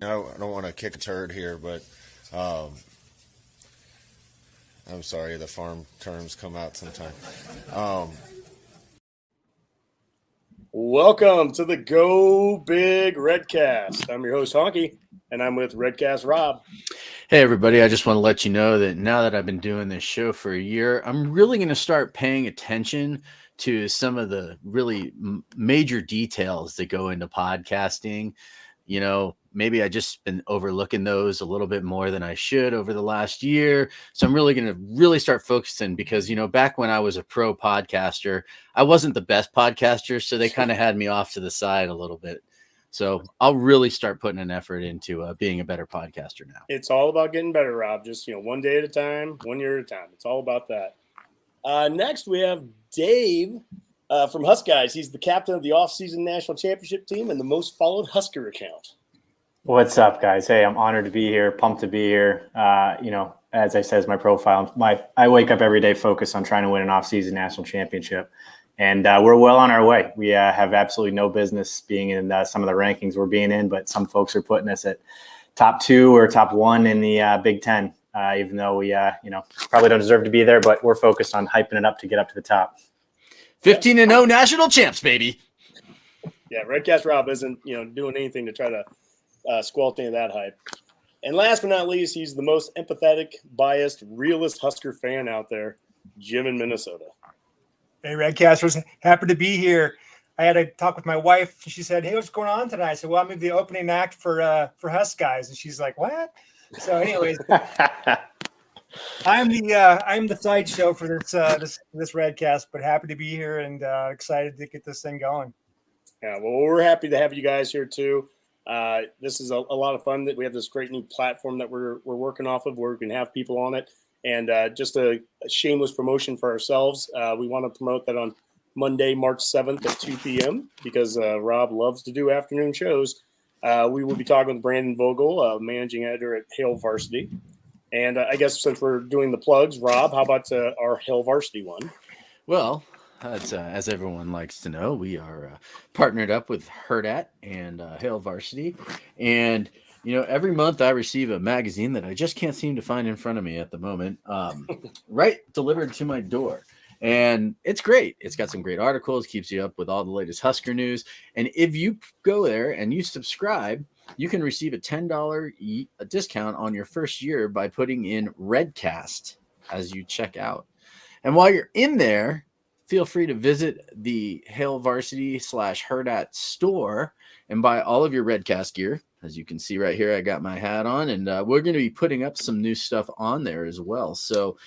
I don't want to kick a turd here, but I'm sorry, the farm terms come out sometime. Welcome to the Go Big Redcast. I'm your host, Honky, and I'm with Redcast Rob. Hey, everybody. I just want to let you know that now that I've been doing this show for a year, I'm really going to start paying attention to some of the really major details that go into podcasting. You know, maybe I just been overlooking those a little bit more than I should over the last year. So I'm really going to really start focusing because, you know, back when I was a pro podcaster, I wasn't the best podcaster. So they kind of had me off to the side a little bit. So I'll really start putting an effort into being a better podcaster now. It's all about getting better, Rob. Just, one day at a time, 1 year at a time. It's all about that. Next, we have Dave from Husk Guys. He's the captain of the off-season national championship team and the most followed Husker account. What's up, guys? Hey, I'm honored to be here, pumped to be here. As I said, as my profile, I wake up every day focused on trying to win an off-season national championship. And we're well on our way. We have absolutely no business being in some of the rankings we're being in, but some folks are putting us at top 2 or top 1 in the Big Ten, even though we, probably don't deserve to be there, but we're focused on hyping it up to get up to the top. 15-0 national champs, baby. Yeah, Redcast Rob isn't, doing anything to try to squelch any of that hype. And last but not least, he's the most empathetic, biased, realist Husker fan out there, Jim in Minnesota. Hey, Redcasters, happy to be here. I had a talk with my wife. She said, "Hey, what's going on tonight?" I said, "Well, I'm the opening act for Husk Guys," and she's like, "What?" So, anyways, I'm the sideshow for this Redcast, but happy to be here and excited to get this thing going. Yeah, well, we're happy to have you guys here too. This is a lot of fun that we have this great new platform that we're working off of where we can have people on it. And just a shameless promotion for ourselves. We want to promote that on Monday, March 7th at 2 p.m. because Rob loves to do afternoon shows. We will be talking with Brandon Vogel, managing editor at Hail Varsity. And I guess since we're doing the plugs, Rob, how about our Hail Varsity one? Well, as everyone likes to know, we are partnered up with Herdat and Hail Varsity. And every month I receive a magazine that I just can't seem to find in front of me at the moment, delivered to my door. And it's great. It's got some great articles, keeps you up with all the latest Husker news. And if you go there and you subscribe, you can receive a $10 discount on your first year by putting in Redcast as you check out. And while you're in there, feel free to visit the Hail Varsity /Herdat store and buy all of your Redcast gear. As you can see right here, I got my hat on, and we're going to be putting up some new stuff on there as well. So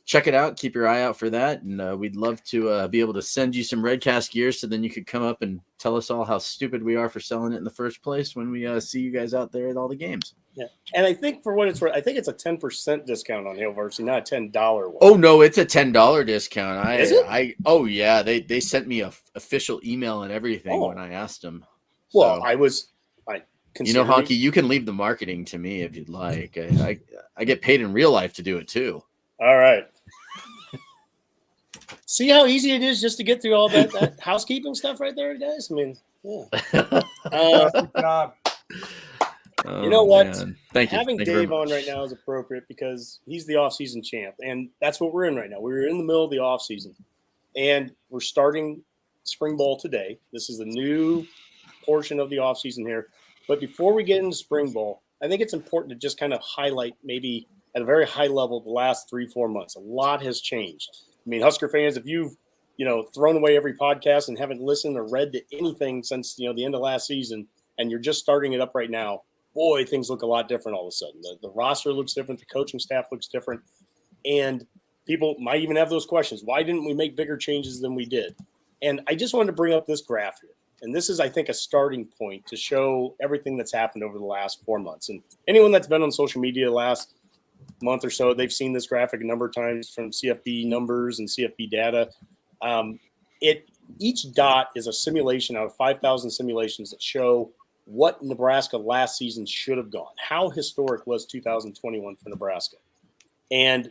check it out. Keep your eye out for that. And we'd love to be able to send you some Redcast gear so then you could come up and tell us all how stupid we are for selling it in the first place when we see you guys out there at all the games. Yeah. And I think for what it's worth, I think it's a 10% discount on Hail Varsity, not a $10 one. Oh, no, it's a $10 discount. Is it? Oh, yeah. They sent me a official email and everything when I asked them. Well, so. Honky, you can leave the marketing to me if you'd like. I get paid in real life to do it too. All right. See how easy it is just to get through all that housekeeping stuff right there, guys? I mean, yeah. Good job. You know what? Man. Thank you. Having Dave on right now is appropriate because he's the off-season champ, and that's what we're in right now. We're in the middle of the off-season, and we're starting spring ball today. This is the new portion of the off-season here. But before we get into spring ball, I think it's important to just kind of highlight maybe at a very high level the last 3-4 months. A lot has changed. I mean, Husker fans, if you've thrown away every podcast and haven't listened or read to anything since the end of last season, and you're just starting it up right now, boy, things look a lot different all of a sudden. The roster looks different. The coaching staff looks different. And people might even have those questions. Why didn't we make bigger changes than we did? And I just wanted to bring up this graph here. And this is, I think, a starting point to show everything that's happened over the last 4 months. And anyone that's been on social media the last month or so, they've seen this graphic a number of times from CFB numbers and CFB data. Each dot is a simulation out of 5,000 simulations that show what Nebraska last season should have gone. How historic was 2021 for Nebraska? And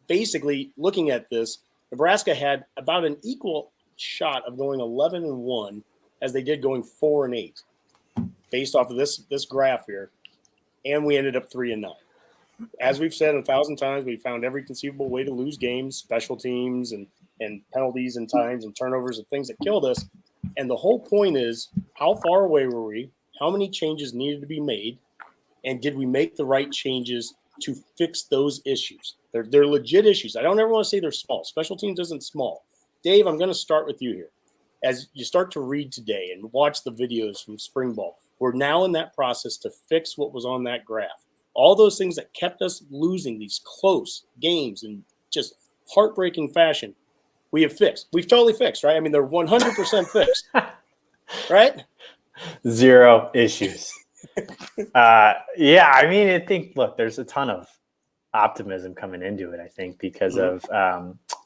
basically, looking at this, Nebraska had about an equal shot of going 11-1 as they did going 4-8. based off of this graph here, and we ended up 3-9. As we've said 1,000 times, we found every conceivable way to lose games, special teams and penalties and times and turnovers and things that killed us. And the whole point is, how far away were we? How many changes needed to be made? And did we make the right changes to fix those issues? They're legit issues. I don't ever want to say they're small. Special teams isn't small. Dave, I'm going to start with you here. As you start to read today and watch the videos from spring ball, we're now in that process to fix what was on that graph. All those things that kept us losing these close games in just heartbreaking fashion, we have fixed. We've totally fixed, right? I mean, they're 100% fixed, right? 0 issues. Yeah, I mean, I think, look, there's a ton of optimism coming into it, I think, because of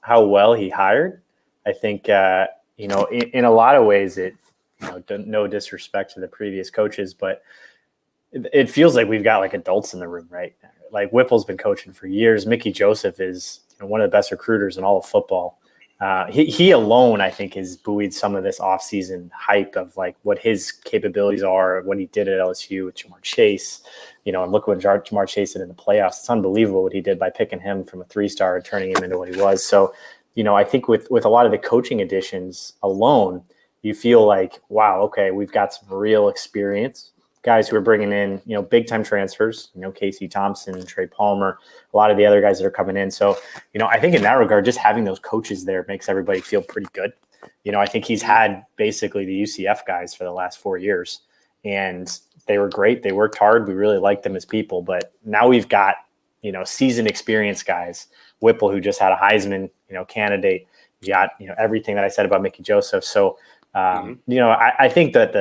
how well he hired. I think, in a lot of ways, no disrespect to the previous coaches, but it feels like we've got like adults in the room, right? Like Whipple's been coaching for years. Mickey Joseph is one of the best recruiters in all of football. He alone, I think, has buoyed some of this offseason hype of like what his capabilities are, what he did at LSU with Jamar Chase, and look what Jamar Chase did in the playoffs. It's unbelievable what he did by picking him from a 3-star and turning him into what he was. So, I think with a lot of the coaching additions alone, you feel like, wow, okay, we've got some real experience. Guys who are bringing in, big time transfers, Casey Thompson, Trey Palmer, a lot of the other guys that are coming in. So, I think in that regard, just having those coaches there makes everybody feel pretty good. I think he's had basically the UCF guys for the last 4 years, and they were great. They worked hard. We really liked them as people, but now we've got, seasoned experienced guys. Whipple, who just had a Heisman, candidate. You got, everything that I said about Mickey Joseph. So, I think that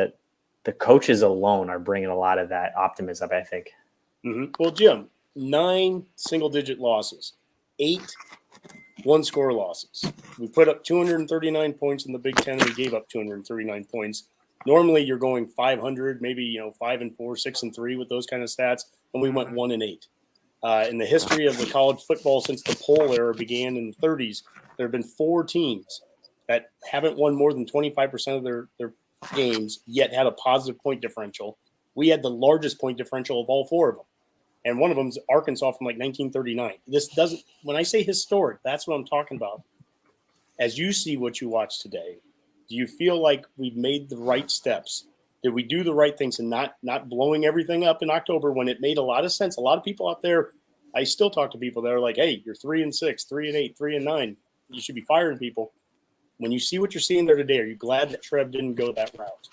the coaches alone are bringing a lot of that optimism, I think. Well, Jim, 9 single-digit losses, 8 one-score losses. We put up 239 points in the Big Ten, and we gave up 239 points. Normally, you're going 500, maybe 5-4, 6-3 with those kind of stats, and we went 1-8. In the history of the college football since the poll era began in the 30s, there have been 4 teams that haven't won more than 25% of their games, yet had a positive point differential. We had the largest point differential of all 4 of them. And one of them is Arkansas from like 1939. This doesn't, when I say historic, that's what I'm talking about. As you see what you watch today, do you feel like we've made the right steps? Did we do the right things and not blowing everything up in October when it made a lot of sense? A lot of people out there, I still talk to people that are like, hey, you're 3-6, 3-8, 3-9. You should be firing people. When you see what you're seeing there today, are you glad that Trev didn't go that route?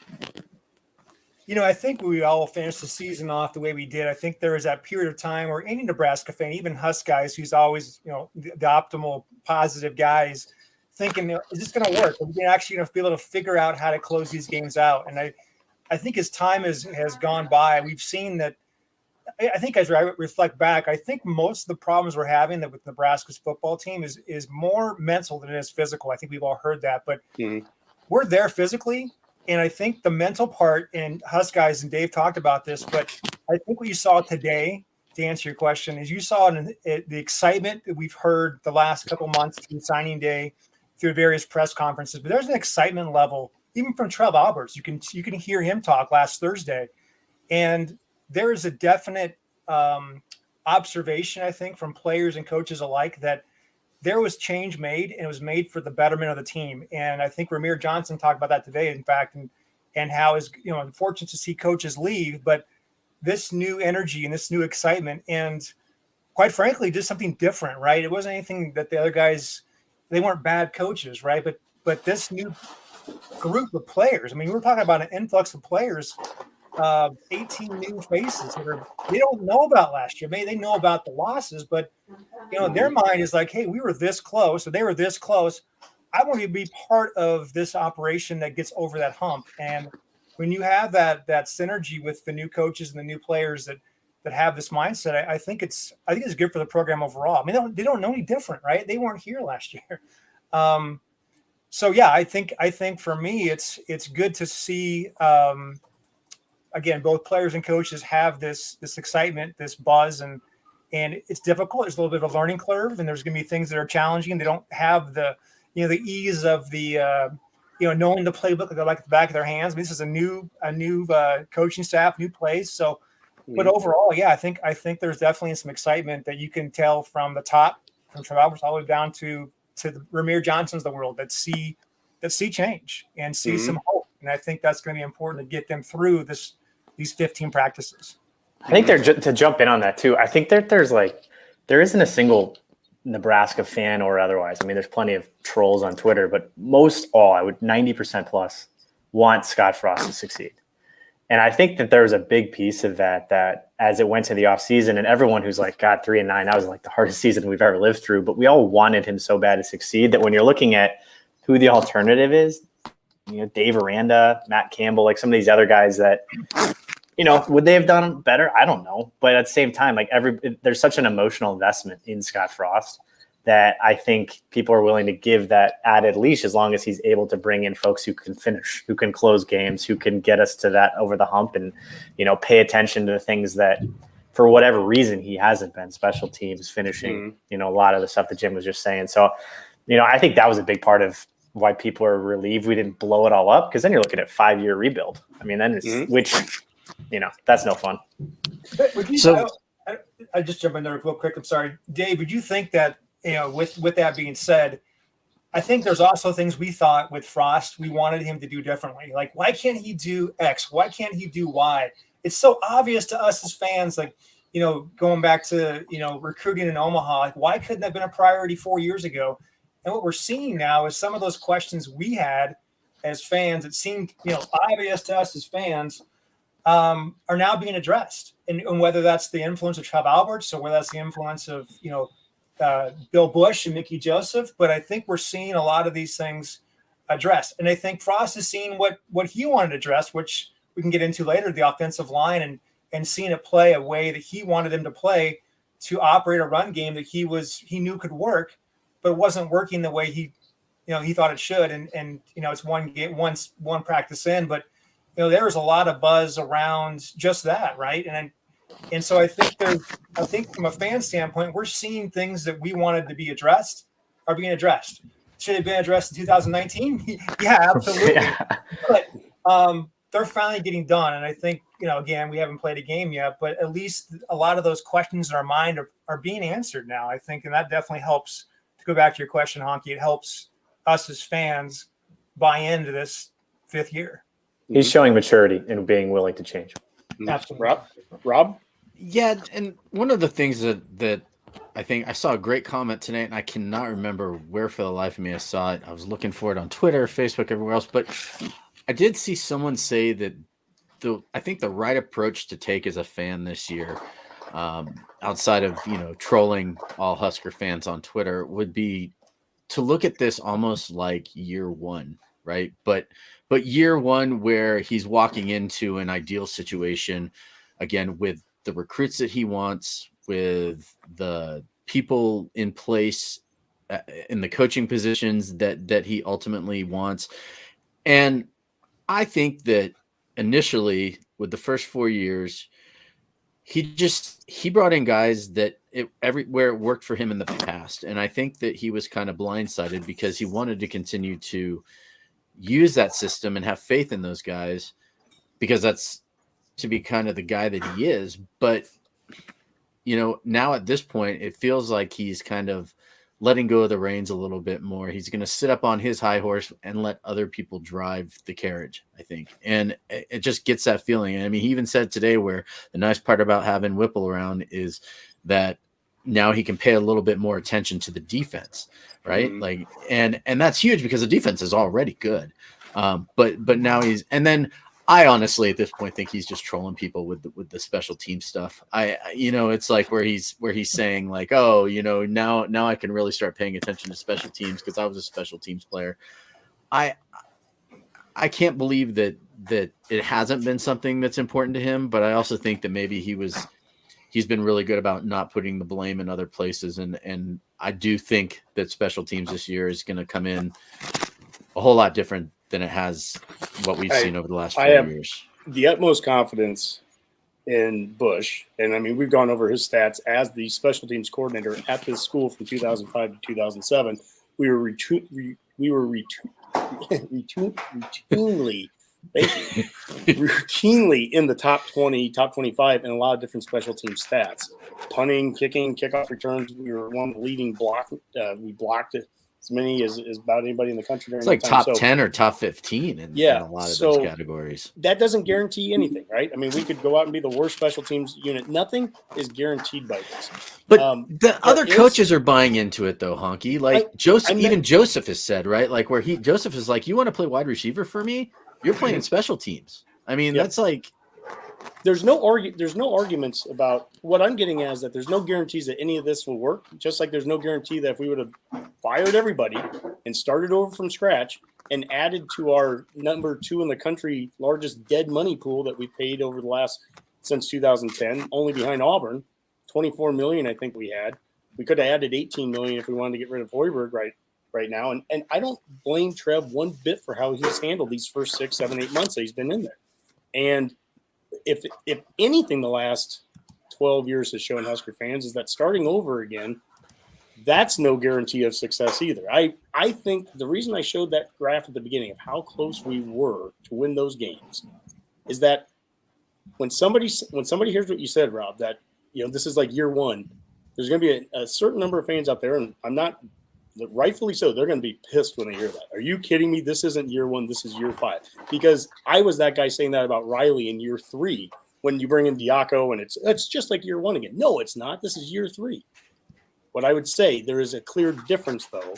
I think we all finished the season off the way we did. I think there was that period of time where any Nebraska fan, even Husk guys, who's always, the optimal positive guys, thinking, is this going to work? Are we actually going to be able to figure out how to close these games out? And I think as time has gone by, we've seen that. I think as I reflect back, I think most of the problems we're having with Nebraska's football team is more mental than it is physical. I think we've all heard that, but we're there physically. And I think the mental part, and Husk guys and Dave talked about this, but I think what you saw today, to answer your question, is you saw the excitement that we've heard the last couple months through signing day, through various press conferences. But there's an excitement level, even from Trev Alberts. You can hear him talk last Thursday. And there is a definite observation, I think, from players and coaches alike that there was change made, and it was made for the betterment of the team. And I think Ramir Johnson talked about that today, in fact, and how is unfortunate to see coaches leave, but this new energy and this new excitement, and quite frankly, just something different, right? It wasn't anything that the other guys, they weren't bad coaches, right? But this new group of players, I mean, we're talking about an influx of players, 18 new faces that they don't know about last year. Maybe they know about the losses, but their mind is like, hey, we were this close, or they were this close. I want to be part of this operation that gets over that hump. And when you have that synergy with the new coaches and the new players that have this mindset, I think it's good for the program overall. I mean, they don't know any different, right? They weren't here last year. So yeah, I think for me, it's good to see. Again, both players and coaches have this excitement, this buzz, and it's difficult. There's a little bit of a learning curve, and there's going to be things that are challenging. They don't have the ease of the knowing the playbook like the back of their hands. I mean, this is a new coaching staff, new plays. So, but overall, yeah, I think there's definitely some excitement that you can tell from the top, from Trev Alberts all the way down to the Ramir Johnsons of the world that see change and see some hope. And I think that's going to be important to get them through these 15 practices. I think to jump in on that too. I think there isn't a single Nebraska fan or otherwise. I mean, there's plenty of trolls on Twitter, but I would 90% plus want Scott Frost to succeed. And I think that there was a big piece of that as it went to the offseason, and everyone who's like, God, 3-9, that was like the hardest season we've ever lived through. But we all wanted him so bad to succeed that when you're looking at who the alternative is, Dave Aranda, Matt Campbell, like some of these other guys that, would they have done better? I don't know. But at the same time, like there's such an emotional investment in Scott Frost that I think people are willing to give that added leash as long as he's able to bring in folks who can finish, who can close games, who can get us to that over the hump and, pay attention to the things that for whatever reason he hasn't been, special teams, finishing, a lot of the stuff that Jim was just saying. So, I think that was a big part of why people are relieved we didn't blow it all up, because then you're looking at 5-year rebuild. I mean, then it's which, that's no fun. I just jump in there real quick. I'm sorry, Dave. Would you think that with that being said, I think there's also things we thought with Frost we wanted him to do differently. Like, why can't he do X? Why can't he do Y? It's so obvious to us as fans. Like, going back to recruiting in Omaha, like, why couldn't that have been a priority 4 years ago? And what we're seeing now is some of those questions we had as fans, it seemed obvious to us as fans, are now being addressed. And whether that's the influence of Trev Alberts or whether that's the influence of Bill Bush and Mickey Joseph, but I think we're seeing a lot of these things addressed. And I think Frost is seeing what he wanted to address, which we can get into later, the offensive line, and seeing it play a way that he wanted him to play, to operate a run game that he knew could work, but it wasn't working the way he thought it should. And it's one game, one practice in, but there was a lot of buzz around just that, right? And so I think from a fan standpoint, we're seeing things that we wanted to be addressed are being addressed. Should it have been addressed in 2019? Yeah, absolutely. Yeah. But they're finally getting done. And I think, again, we haven't played a game yet, but at least a lot of those questions in our mind are being answered now, I think. And that definitely helps. To go back to your question, Honky, it helps us as fans buy into this 5th year. He's showing maturity and being willing to change. Absolutely. Rob? Yeah, and one of the things that I think I saw a great comment today, and I cannot remember where for the life of me I saw it. I was looking for it on Twitter, Facebook, everywhere else, but I did see someone say that I think the right approach to take as a fan this year, outside of trolling all Husker fans on Twitter, would be to look at this almost like year one, right? But year one where he's walking into an ideal situation, again, with the recruits that he wants, with the people in place in the coaching positions that he ultimately wants. And I think that initially with the first 4 years, he brought in guys that everywhere it worked for him in the past. And I think that he was kind of blindsided because he wanted to continue to use that system and have faith in those guys, because that's to be kind of the guy that he is. But, now at this point, it feels like he's kind of letting go of the reins a little bit more. He's going to sit up on his high horse and let other people drive the carriage, I think. And it just gets that feeling. I mean, he even said today where the nice part about having Whipple around is that now he can pay a little bit more attention to the defense, right? Mm-hmm. Like, and that's huge because the defense is already good. But now and then I honestly at this point think he's just trolling people with the special team stuff. It's like where he's saying like, oh, now I can really start paying attention to special teams because I was a special teams player. I can't believe that it hasn't been something that's important to him, but I also think that maybe he's been really good about not putting the blame in other places. And I do think that special teams this year is going to come in a whole lot different than it has what we've seen over the last 4 years. The utmost confidence in Bush. And I mean, we've gone over his stats as the special teams coordinator at this school from 2005 to 2007. We were routinely in the top 20, top 25 in a lot of different special team stats. Punting, kicking, kickoff returns. We were one of the leading block. We blocked it as many as about anybody in the country during It's like that time. top 10 or top 15 in a lot of those categories. That doesn't guarantee anything, right? I mean, we could go out and be the worst special teams unit. Nothing is guaranteed by this. But the other coaches are buying into it, though, Honky. Like Joseph has said, right? Like Joseph is like, you want to play wide receiver for me? You're playing special teams. I mean, that's like. There's no arguments about what I'm getting at is that there's no guarantees that any of this will work. Just like there's no guarantee that if we would have fired everybody and started over from scratch and added to our number 2 in the country largest dead money pool that we paid over the last since 2010, only behind Auburn, 24 million I think we had. We could have added 18 million if we wanted to get rid of Hoiberg right now. And I don't blame Trev one bit for how he's handled these first 6, 7, 8 months that he's been in there. And if anything, the last 12 years has shown Husker fans is that starting over again, that's no guarantee of success either. I think the reason I showed that graph at the beginning of how close we were to win those games is that when somebody hears what you said, Rob, that this is like year one, there's going to be a certain number of fans out there, and I'm not rightfully so. They're going to be pissed when they hear that. Are you kidding me? This isn't year 1. This is year 5. Because I was that guy saying that about Riley in year 3 when you bring in Diaco and it's just like year 1 again. No, it's not. This is year 3. What I would say, there is a clear difference, though,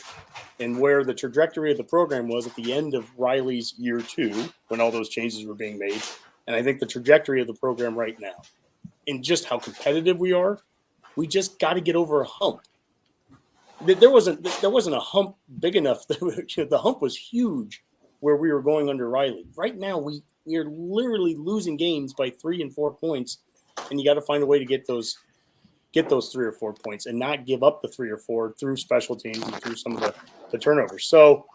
in where the trajectory of the program was at the end of Riley's year 2 when all those changes were being made. And I think the trajectory of the program right now and just how competitive we are, we just got to get over a hump. There wasn't a hump big enough. The hump was huge where we were going under Riley. Right now, we are literally losing games by 3 and 4 points, and you got to find a way to get those 3 or 4 points and not give up the 3 or 4 through special teams and through some of the turnovers. So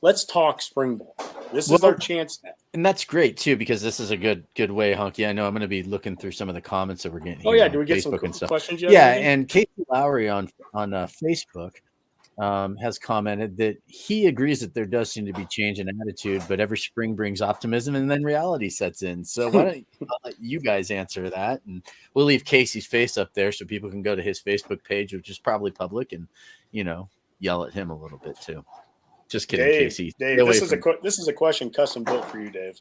let's talk spring ball. This is our chance now. And that's great, too, because this is a good way, Honky. I know I'm going to be looking through some of the comments that we're getting. Oh, yeah. Do we get Facebook some and stuff. questions yet? Yeah, and Casey Lowry on Facebook has commented that he agrees that there does seem to be change in attitude, but every spring brings optimism and then reality sets in. So why don't I'll let you guys answer that, and we'll leave Casey's face up there so people can go to his Facebook page, which is probably public, and yell at him a little bit too. Just kidding, Casey. Dave, this is a question custom built for you, Dave.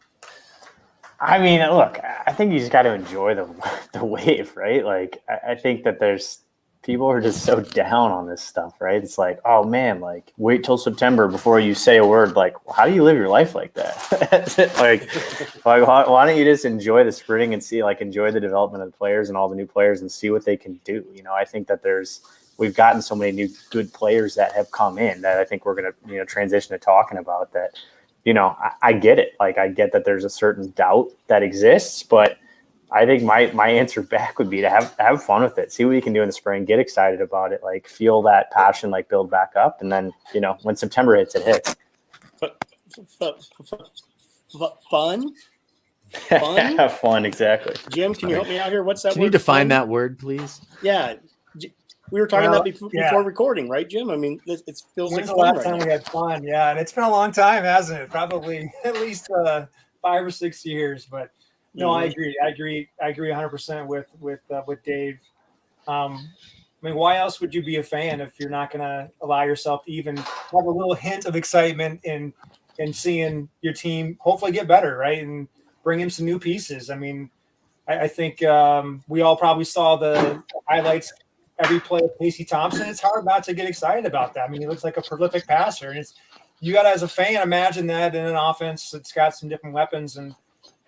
I mean, look, I think you just got to enjoy the wave, right? Like, I think that there's people are just so down on this stuff, right? It's like, oh man, like wait till September before you say a word. Like, how do you live your life like that? like why don't you just enjoy the spring and enjoy the development of the players and all the new players and see what they can do? I think that we've gotten so many new good players that have come in that I think we're going to, transition to talking about that. I get it. Like, I get that there's a certain doubt that exists, but I think my answer back would be to have fun with it, see what you can do in the spring, get excited about it, like feel that passion, like build back up. And then, when September hits, it hits. Fun? Have fun. Exactly. Jim, can you help me out here? What's that word? Can you define that word, please? Yeah. We were talking about before recording, right, Jim? I mean, it feels like the last time we had fun? Yeah, and it's been a long time, hasn't it? Probably at least 5 or 6 years. But no, I agree. I agree 100% with Dave. I mean, why else would you be a fan if you're not going to allow yourself to even have a little hint of excitement in seeing your team hopefully get better, right, and bring in some new pieces? I mean, I think we all probably saw the highlights. Every play of Casey Thompson, it's hard not to get excited about that. I mean, he looks like a prolific passer, and you got to, as a fan, imagine that in an offense that's got some different weapons, and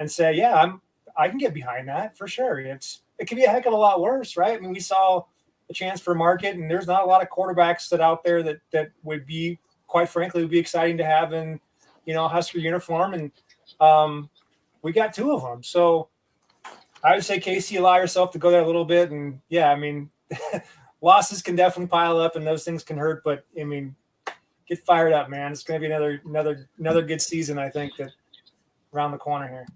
say, yeah, I can get behind that for sure. It could be a heck of a lot worse, right? I mean, we saw a chance for market, and there's not a lot of quarterbacks out there that would be, quite frankly, would be exciting to have in Husker uniform, and we got 2 of them. So I would say, Casey, allow yourself to go there a little bit, and yeah, I mean. Losses can definitely pile up and those things can hurt, but I mean, get fired up, man. It's going to be another good season, I think, that around the corner here.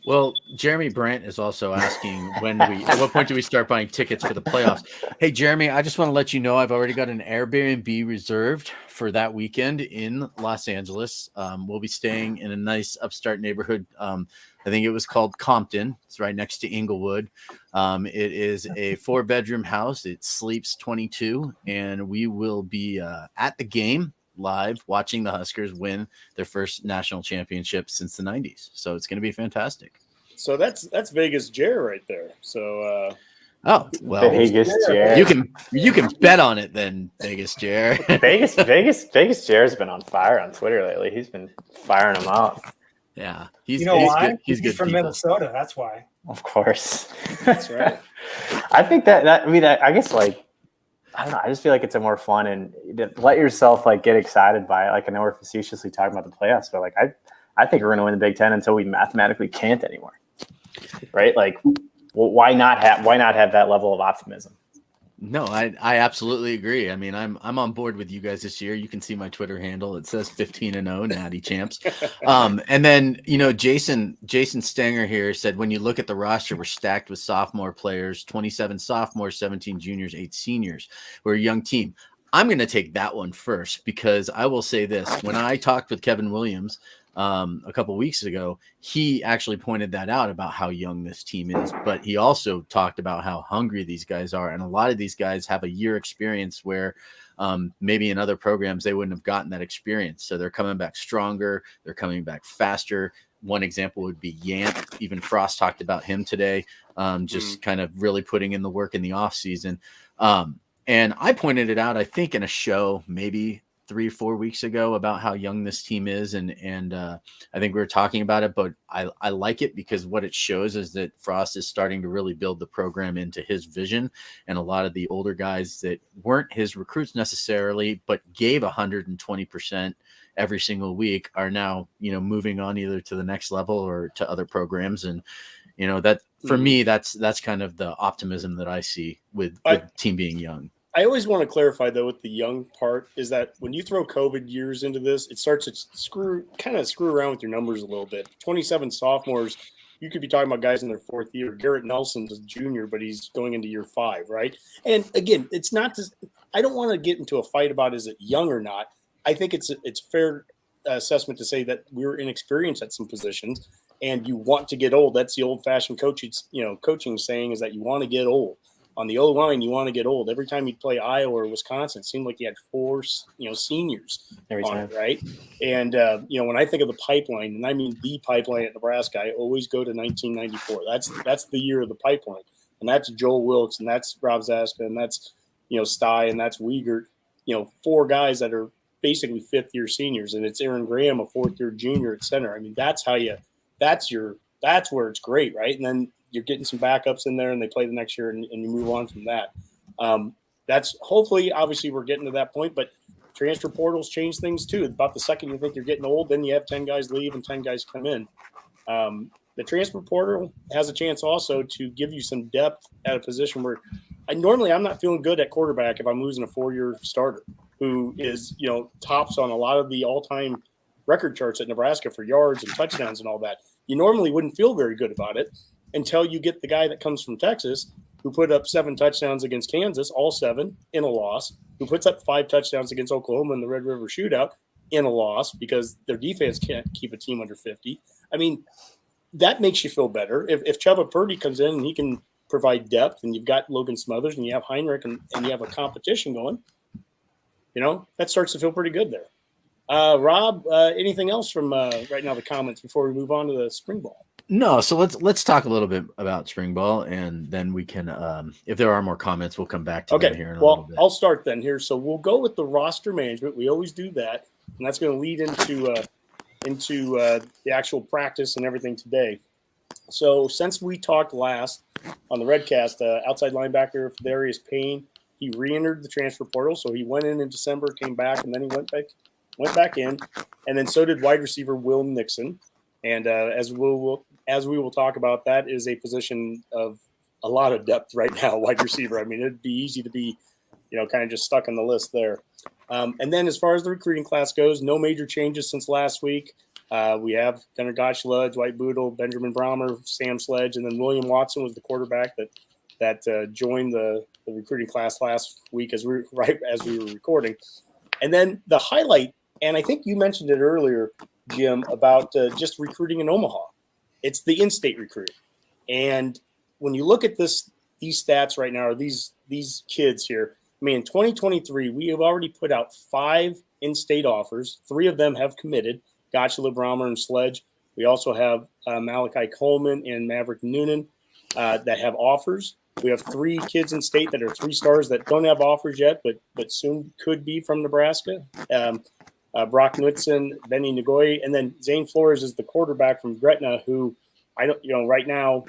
Well, Jeremy Brandt is also asking at what point do we start buying tickets for the playoffs? Hey, Jeremy, I just want to let you know I've already got an Airbnb reserved for that weekend in Los Angeles. We'll be staying in a nice upstart neighborhood. I think it was called Compton. It's right next to Inglewood. It is a 4-bedroom house. It sleeps 22, and we will be at the game live watching the Huskers win their first national championship since the 90s. So it's going to be fantastic. So that's Vegas Jer right there. So oh well, Vegas Jer. You can bet on it then, Vegas Jer. Vegas Jer's been on fire on Twitter lately. He's been firing them out. Yeah, he's why? He's good from people. Minnesota. That's why. Of course. That's right. I think I guess like I don't know. I just feel like it's a more fun and let yourself like get excited by it. Like I know we're facetiously talking about the playoffs, but like I think we're going to win the Big Ten until we mathematically can't anymore. Right? Like, well, why not have that level of optimism? No, I absolutely agree. I mean, I'm on board with you guys this year. You can see my Twitter handle. It says 15-0 Natty Champs. And then, Jason Stenger here said, when you look at the roster, we're stacked with sophomore players, 27 sophomores, 17 juniors, 8 seniors. We're a young team. I'm going to take that one first because I will say this. When I talked with Kevin Williams a couple weeks ago, he actually pointed that out about how young this team is, but he also talked about how hungry these guys are. And a lot of these guys have a year experience where maybe in other programs, they wouldn't have gotten that experience. So they're coming back stronger. They're coming back faster. One example would be Yant. Even Frost talked about him today, just kind of really putting in the work in the off season. And I pointed it out, I think in a show, maybe 3-4 weeks ago about how young this team is. And I think we were talking about it, but I like it because what it shows is that Frost is starting to really build the program into his vision. And a lot of the older guys that weren't his recruits necessarily, but gave 120% every single week are now, moving on either to the next level or to other programs. And, that for me, that's kind of the optimism that I see with the team being young. I always want to clarify, though, with the young part is that when you throw COVID years into this, it starts to screw around with your numbers a little bit. 27 sophomores, you could be talking about guys in their 4th year. Garrett Nelson's a junior, but he's going into year 5, right? And again, it's not just – I don't want to get into a fight about is it young or not. I think it's fair assessment to say that we're inexperienced at some positions and you want to get old. That's the old-fashioned coaching saying is that you want to get old. On the O-line, you want to get old. Every time you'd play Iowa or Wisconsin, it seemed like you had 4, seniors every time, right? And, when I think of the pipeline, and I mean the pipeline at Nebraska, I always go to 1994. That's the year of the pipeline. And that's Joel Wilkes, and that's Rob Zaska, and that's, Sty, and that's Wiegert, 4 guys that are basically 5th-year seniors. And it's Aaron Graham, a 4th-year junior at center. I mean, that's where it's great, right? And then you're getting some backups in there and they play the next year and you move on from that. That's hopefully, obviously we're getting to that point, but transfer portals change things too. About the second you think you're getting old, then you have 10 guys leave and 10 guys come in. The transfer portal has a chance also to give you some depth at a position where I'm not feeling good at quarterback if I'm losing a 4-year starter who is, tops on a lot of the all-time record charts at Nebraska for yards and touchdowns and all that. You normally wouldn't feel very good about it until you get the guy that comes from Texas who put up 7 touchdowns against Kansas, all 7 in a loss, who puts up 5 touchdowns against Oklahoma in the Red River Shootout in a loss because their defense can't keep a team under 50. I mean, that makes you feel better. If Chuba Purdy comes in and he can provide depth and you've got Logan Smothers and you have Heinrich and you have a competition going, that starts to feel pretty good there. Rob, anything else from right now, the comments before we move on to the spring ball? No, so let's talk a little bit about spring ball, and then we can, if there are more comments, we'll come back to them here in a little bit. I'll start then here. So we'll go with the roster management. We always do that, and that's going to lead into the actual practice and everything today. So since we talked last on the Redcast, outside linebacker Darius Payne, he re-entered the transfer portal. So he went in December, came back, and then he went back in, and then so did wide receiver Will Nixon. And as we will talk about, that is a position of a lot of depth right now, wide receiver. I mean, it'd be easy to be, kind of just stuck on the list there. And then as far as the recruiting class goes, no major changes since last week. We have Gunnar Gottschalk, Dwight Boodle, Benjamin Brahmer, Sam Sledge, and then William Watson was the quarterback that joined the recruiting class last week right as we were recording. And then the highlight, and I think you mentioned it earlier, Jim, about just recruiting in Omaha. It's the in-state recruiting. And when you look at these stats right now, or these kids here, I mean, in 2023, we have already put out 5 in-state offers. 3 of them have committed, Gottschalk, Brahmer, and Sledge. We also have Malachi Coleman and Maverick Noonan that have offers. We have 3 kids in state that are 3-stars that don't have offers yet, but soon could be from Nebraska. Brock Knudsen, Benny Nagoy, and then Zane Flores is the quarterback from Gretna, who right now,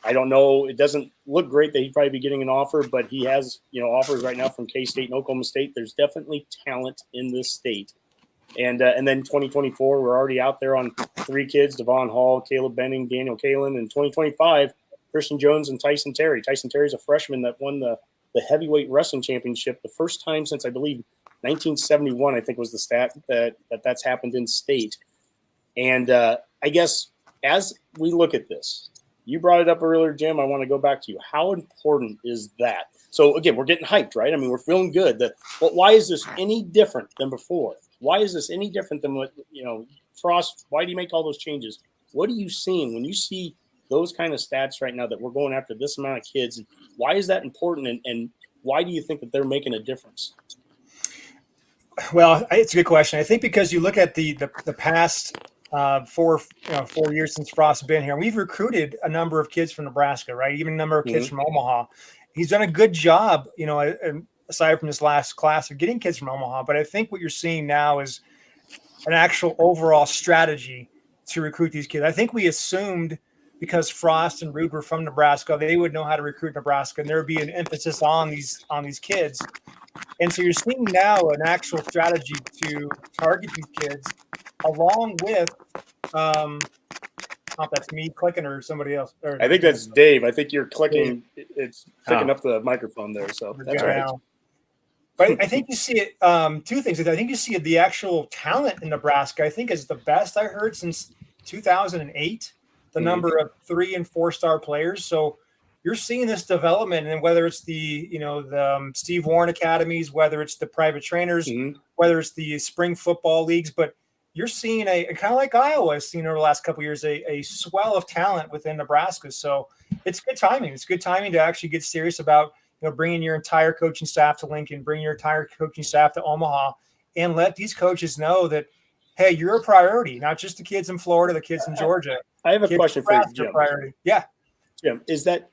I don't know. It doesn't look great that he'd probably be getting an offer, but he has, offers right now from K-State and Oklahoma State. There's definitely talent in this state. And then 2024, we're already out there on 3 kids, Devon Hall, Caleb Benning, Daniel Kalen. And 2025, Christian Jones and Tyson Terry. Tyson Terry's a freshman that won the heavyweight wrestling championship the first time since, I believe, 1971, I think was the stat that's happened in state. And I guess as we look at this, you brought it up earlier, Jim. I want to go back to you. How important is that? So, again, we're getting hyped, right? I mean, we're feeling good. But why is this any different than before? Why is this any different than what, Frost, why do you make all those changes? What are you seeing when you see those kind of stats right now that we're going after this amount of kids? Why is that important? And why do you think that they're making a difference? Well, it's a good question. I think because you look at the past 4 years since Frost's been here, we've recruited a number of kids from Nebraska, right? Even a number of kids from Omaha. He's done a good job, aside from this last class, of getting kids from Omaha. But I think what you're seeing now is an actual overall strategy to recruit these kids. I think we assumed because Frost and Rude were from Nebraska, they would know how to recruit Nebraska, and there would be an emphasis on these kids. And so you're seeing now an actual strategy to target these kids, along with, I don't know if that's me clicking or somebody else. I think that's Dave. I think you're clicking. It's picking up the microphone there. So that's right. But I think you see it. 2 things. I think you see the actual talent in Nebraska. I think is the best I heard since 2008. The number of 3- and 4-star players. So you're seeing this development, and whether it's the Steve Warren academies, whether it's the private trainers, whether it's the spring football leagues, but you're seeing a kind of like Iowa has seen over the last couple of years, a swell of talent within Nebraska. So it's good timing. It's good timing to actually get serious about bringing your entire coaching staff to Lincoln, bring your entire coaching staff to Omaha, and let these coaches know that, hey, you're a priority, not just the kids in Florida, the kids in Georgia. I have a question for you, Jim. Priority. Yeah. Jim, is that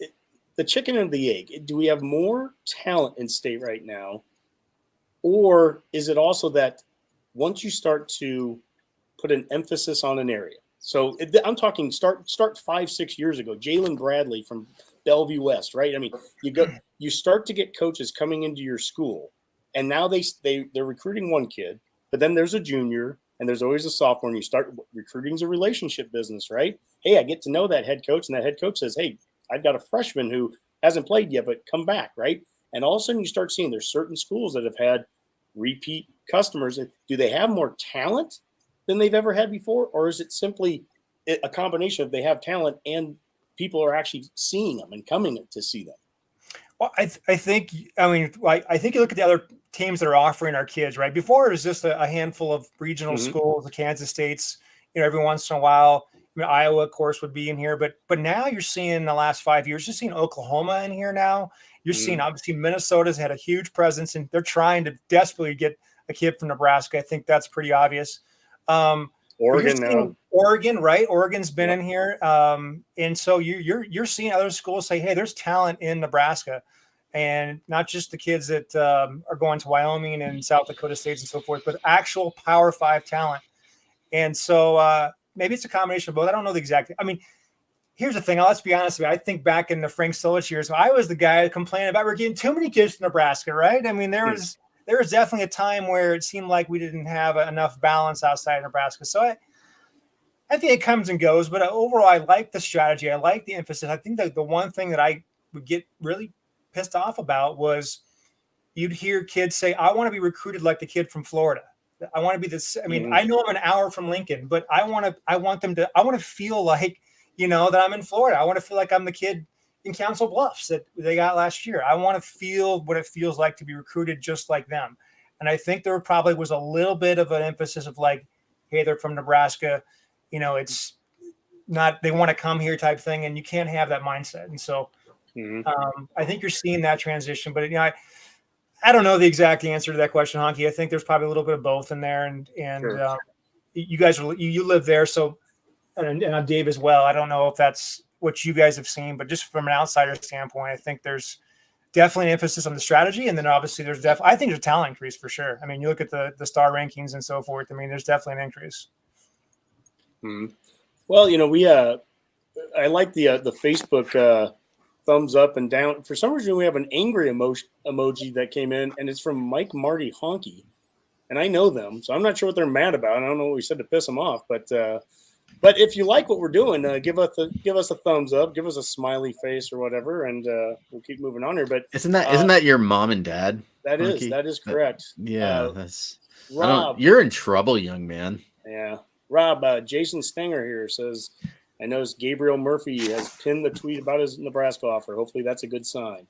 the chicken and the egg? Do we have more talent in state right now? Or is it also that once you start to put an emphasis on an area? So I'm talking start 5-6 years ago, Jalen Bradley from Bellevue West, right? I mean, you start to get coaches coming into your school, and now they're recruiting one kid, but then there's a junior, and there's always a sophomore, and you start recruiting's a relationship business, right? Hey, I get to know that head coach, and that head coach says, hey, I've got a freshman who hasn't played yet, but come back, right? And all of a sudden you start seeing there's certain schools that have had repeat customers. Do they have more talent than they've ever had before? Or is it simply a combination of they have talent and people are actually seeing them and coming to see them? Well, I think you look at the other teams that are offering our kids, right? Before it was just a handful of regional schools, the Kansas States, every once in a while. Iowa, of course, would be in here, but now you're seeing in the last 5 years, you're seeing Oklahoma in here now. You're seeing, obviously, Minnesota's had a huge presence, and they're trying to desperately get a kid from Nebraska. I think that's pretty obvious. Oregon now. Oregon, right? Oregon's been in here, and so you're seeing other schools say, hey, there's talent in Nebraska, and not just the kids that are going to Wyoming and South Dakota states and so forth, but actual Power 5 talent. And so maybe it's a combination of both. I don't know the exact. I mean, here's the thing. Let's be honest with you. I think back in the Frank Solich years, I was the guy complaining about we're getting too many kids to Nebraska, right? I mean, there was definitely a time where it seemed like we didn't have enough balance outside of Nebraska. So I think it comes and goes, but overall, I like the strategy. I like the emphasis. I think that the one thing that I would get really pissed off about was you'd hear kids say, I want to be recruited like the kid from Florida. I want to be this. I mean, Mhm. I know I'm an hour from Lincoln, but I want to feel like, that I'm in Florida. I want to feel like I'm the kid in Council Bluffs that they got last year. I want to feel what it feels like to be recruited just like them. And I think there probably was a little bit of an emphasis of like, hey, they're from Nebraska. It's not, they want to come here type thing. And you can't have that mindset. And so Mhm. I think you're seeing that transition. But, I don't know the exact answer to that question, Honky. I think there's probably a little bit of both in there. And Sure. you guys, you live there. So, and Dave as well. I don't know if that's what you guys have seen, but just from an outsider standpoint, I think there's definitely an emphasis on the strategy. And then obviously I think there's a talent increase for sure. I mean, you look at the star rankings and so forth. I mean, there's definitely an increase. Mhm. Well, I like the Facebook thumbs up and down. For some reason, we have an angry emoji that came in, and it's from Mike Marty Honky, and I know them, so I'm not sure what they're mad about. I don't know what we said to piss them off, but if you like what we're doing, give us a thumbs up, give us a smiley face or whatever, and we'll keep moving on here. But Isn't that your mom and dad? that Hunky? is correct. Yeah, that's. Rob. You're in trouble, young man. Yeah, Rob. Jason Stenger here says, I noticed Gabriel Murphy has pinned the tweet about his Nebraska offer. Hopefully, that's a good sign.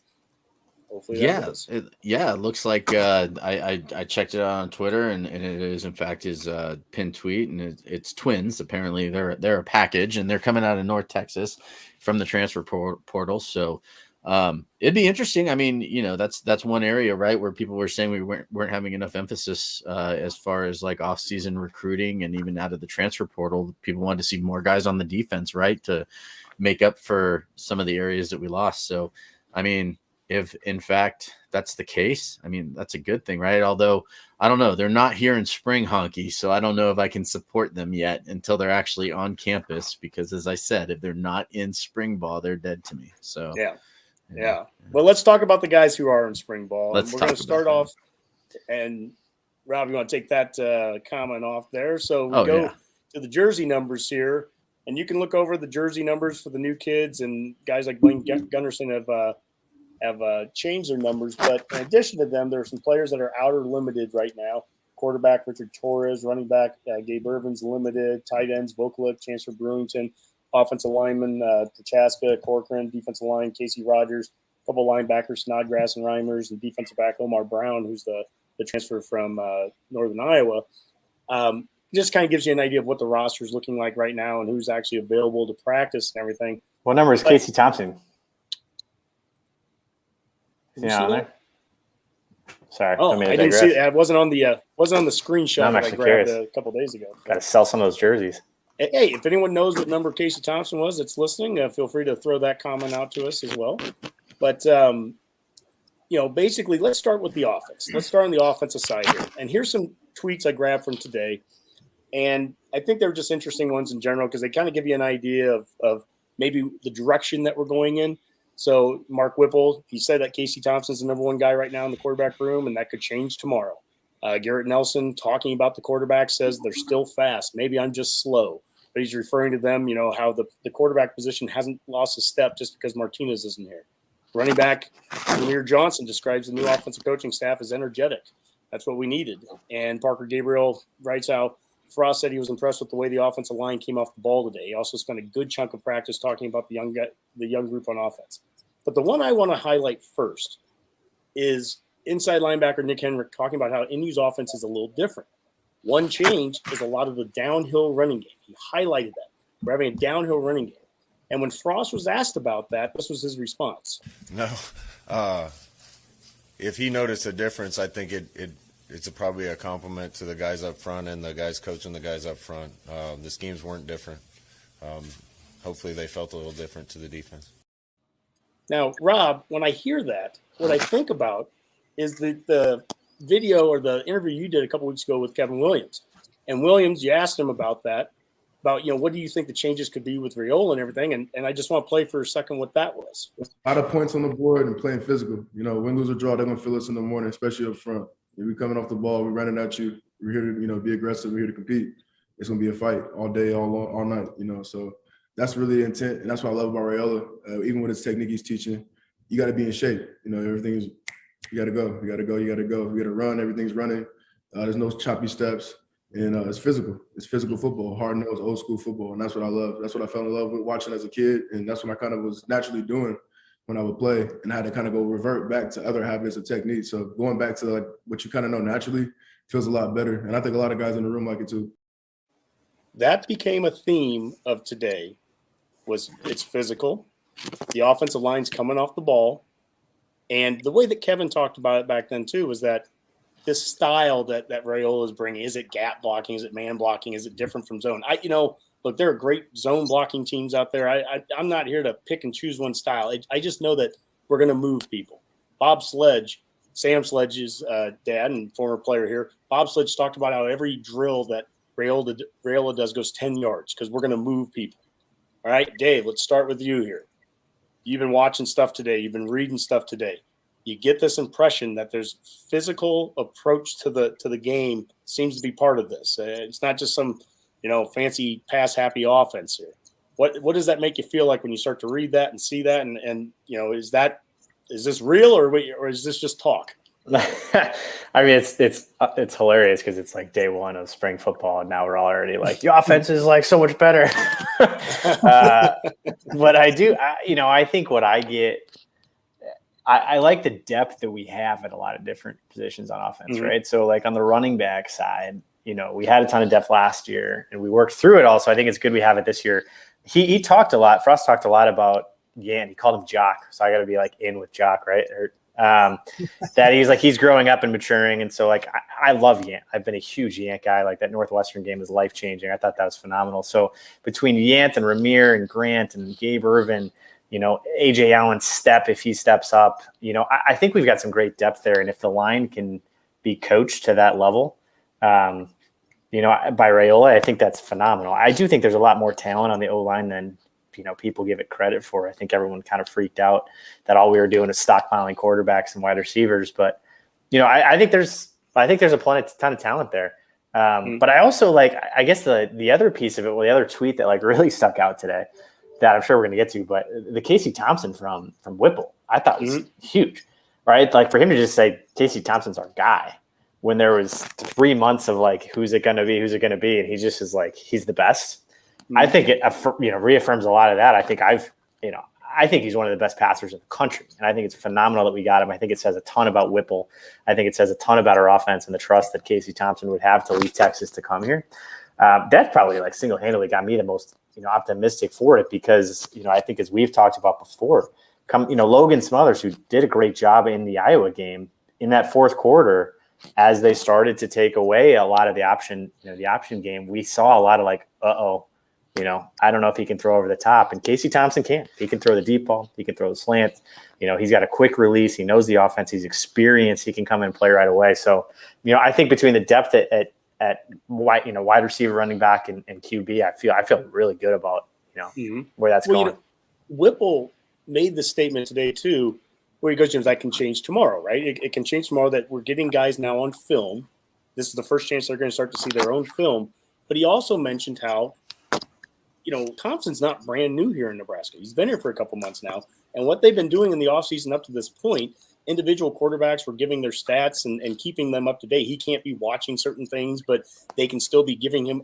Hopefully, that is. It looks like I checked it out on Twitter, and it is in fact his pinned tweet, and it's twins. Apparently, they're a package, and they're coming out of North Texas from the transfer portal. So it'd be interesting. I mean, that's one area, right, where people were saying we weren't having enough emphasis as far as like off-season recruiting, and even out of the transfer portal, people wanted to see more guys on the defense, right, to make up for some of the areas that we lost. So, I mean, if in fact that's the case, I mean, that's a good thing, right? Although I don't know, they're not here in spring, Honky, so I don't know if I can support them yet until they're actually on campus, because as I said, if they're not in spring ball, they're dead to me. So yeah. Well, let's talk about the guys who are in spring ball. We're going to start off, and Rob, you want to take that comment off there? So we go to the jersey numbers here, and you can look over the jersey numbers for the new kids, and guys like Blaine Gunderson have changed their numbers. But in addition to them, there are some players that are outer limited right now. Quarterback Richard Torres, running back Gabe Irvin's limited, tight ends Vokaluk, Chancellor Brewington, offensive lineman Prochaska, Corcoran, defensive line Casey Rogers, a couple linebackers Snodgrass and Reimers, and defensive back Omar Brown, who's the transfer from Northern Iowa. Just kind of gives you an idea of what the roster is looking like right now and who's actually available to practice and everything. What number is Casey Thompson? Is he on there? Sorry. Oh, I didn't see that. It wasn't on the screenshot that I grabbed a couple days ago. Got to sell some of those jerseys. Hey, if anyone knows what number Casey Thompson was that's listening, feel free to throw that comment out to us as well. But, basically, let's start with the offense. Let's start on the offensive side here. And here's some tweets I grabbed from today. And I think they're just interesting ones in general because they kind of give you an idea of maybe the direction that we're going in. So Mark Whipple, he said that Casey Thompson's the number one guy right now in the quarterback room, and that could change tomorrow. Garrett Nelson, talking about the quarterback, says they're still fast. Maybe I'm just slow. But he's referring to them, how the quarterback position hasn't lost a step just because Martinez isn't here. Running back Amir Johnson describes the new offensive coaching staff as energetic. That's what we needed. And Parker Gabriel writes how Frost said he was impressed with the way the offensive line came off the ball today. He also spent a good chunk of practice talking about the young group on offense. But the one I want to highlight first is inside linebacker Nick Henrich talking about how NU's offense is a little different. One change is a lot of the downhill running game. He highlighted that. We're having a downhill running game. And when Frost was asked about that, this was his response. No. If he noticed a difference, I think it's probably a compliment to the guys up front and the guys coaching the guys up front. The schemes weren't different. Hopefully they felt a little different to the defense. Now, Rob, when I hear that, what I think about is the video or the interview you did a couple weeks ago with Kevin Williams. And Williams, you asked him about that, about, what do you think the changes could be with Raiola and everything? And I just want to play for a second what that was. A lot of points on the board and playing physical. Win, lose, or draw, they're going to feel us in the morning, especially up front. If we're coming off the ball, we're running at you. We're here to, be aggressive. We're here to compete. It's going to be a fight all day, all night, So that's really the intent, and that's what I love about Raiola. Even with his technique he's teaching, you got to be in shape. Everything is – you got to go. You got to go. You got to go. We got to run. Everything's running. There's no choppy steps, and it's physical. It's physical football, hard-nosed, old-school football, and that's what I love. That's what I fell in love with watching as a kid, and that's what I kind of was naturally doing when I would play, and I had to kind of go revert back to other habits of technique. So going back to like what you kind of know naturally feels a lot better, and I think a lot of guys in the room like it too. That became a theme of today. Was it's physical, the offensive line's coming off the ball, and the way that Kevin talked about it back then too was that this style that Raiola is bringing, is it gap blocking, is it man blocking, is it different from zone? Look, there are great zone blocking teams out there. I'm not here to pick and choose one style. I just know that we're going to move people. Bob Sledge, Sam Sledge's dad and former player here, Bob Sledge talked about how every drill that Raiola does goes 10 yards because we're going to move people. All right, Dave, let's start with you here. You've been watching stuff today. You've been reading stuff today. You get this impression that there's physical approach to the game seems to be part of this. It's not just some, fancy pass happy offense here. What does that make you feel like when you start to read that and see that? And is this real or is this just talk? I mean, it's hilarious because it's like day one of spring football, and now we're already like the offense is like so much better. But I think what I get, I like the depth that we have at a lot of different positions on offense, right? So like on the running back side, we had a ton of depth last year and we worked through it all. So I think it's good we have it this year. He talked a lot. Frost talked a lot about Yant. He called him Jock. So I got to be like in with Jock, right? That he's growing up and maturing. And so like, I love Yant. I've been a huge Yant guy. Like that Northwestern game is life changing. I thought that was phenomenal. So between Yant and Ramir and Grant and Gabe Irvin, AJ Allen's step, if he steps up, I think we've got some great depth there. And if the line can be coached to that level, by Raiola, I think that's phenomenal. I do think there's a lot more talent on the O-line than, people give it credit for. I think everyone kind of freaked out that all we were doing is stockpiling quarterbacks and wide receivers. But, I think there's a ton of talent there. But I also I guess the other piece of it, the other tweet that really stuck out today that I'm sure we're going to get to, but the Casey Thompson from Whipple, I thought was huge, right? Like for him to just say Casey Thompson's our guy when there was 3 months of who's it going to be? And he just is he's the best. I think it, reaffirms a lot of that. I think he's one of the best passers in the country. And I think it's phenomenal that we got him. I think it says a ton about Whipple. I think it says a ton about our offense and the trust that Casey Thompson would have to leave Texas to come here. That probably single-handedly got me the most, optimistic for it because, I think as we've talked about before, Logan Smothers, who did a great job in the Iowa game in that fourth quarter, as they started to take away a lot of the option game, we saw a lot of I don't know if he can throw over the top, and Casey Thompson can. He can throw the deep ball. He can throw the slant. He's got a quick release. He knows the offense. He's experienced. He can come in and play right away. So, I think between the depth at wide receiver, running back, and QB, I feel really good about where that's going. Whipple made the statement today too, where he goes, that can change tomorrow, right? It can change tomorrow. That we're getting guys now on film. This is the first chance they're going to start to see their own film. But he also mentioned how, Thompson's not brand new here in Nebraska. He's been here for a couple months now. And what they've been doing in the offseason up to this point, individual quarterbacks were giving their stats and keeping them up to date. He can't be watching certain things, but they can still be giving him,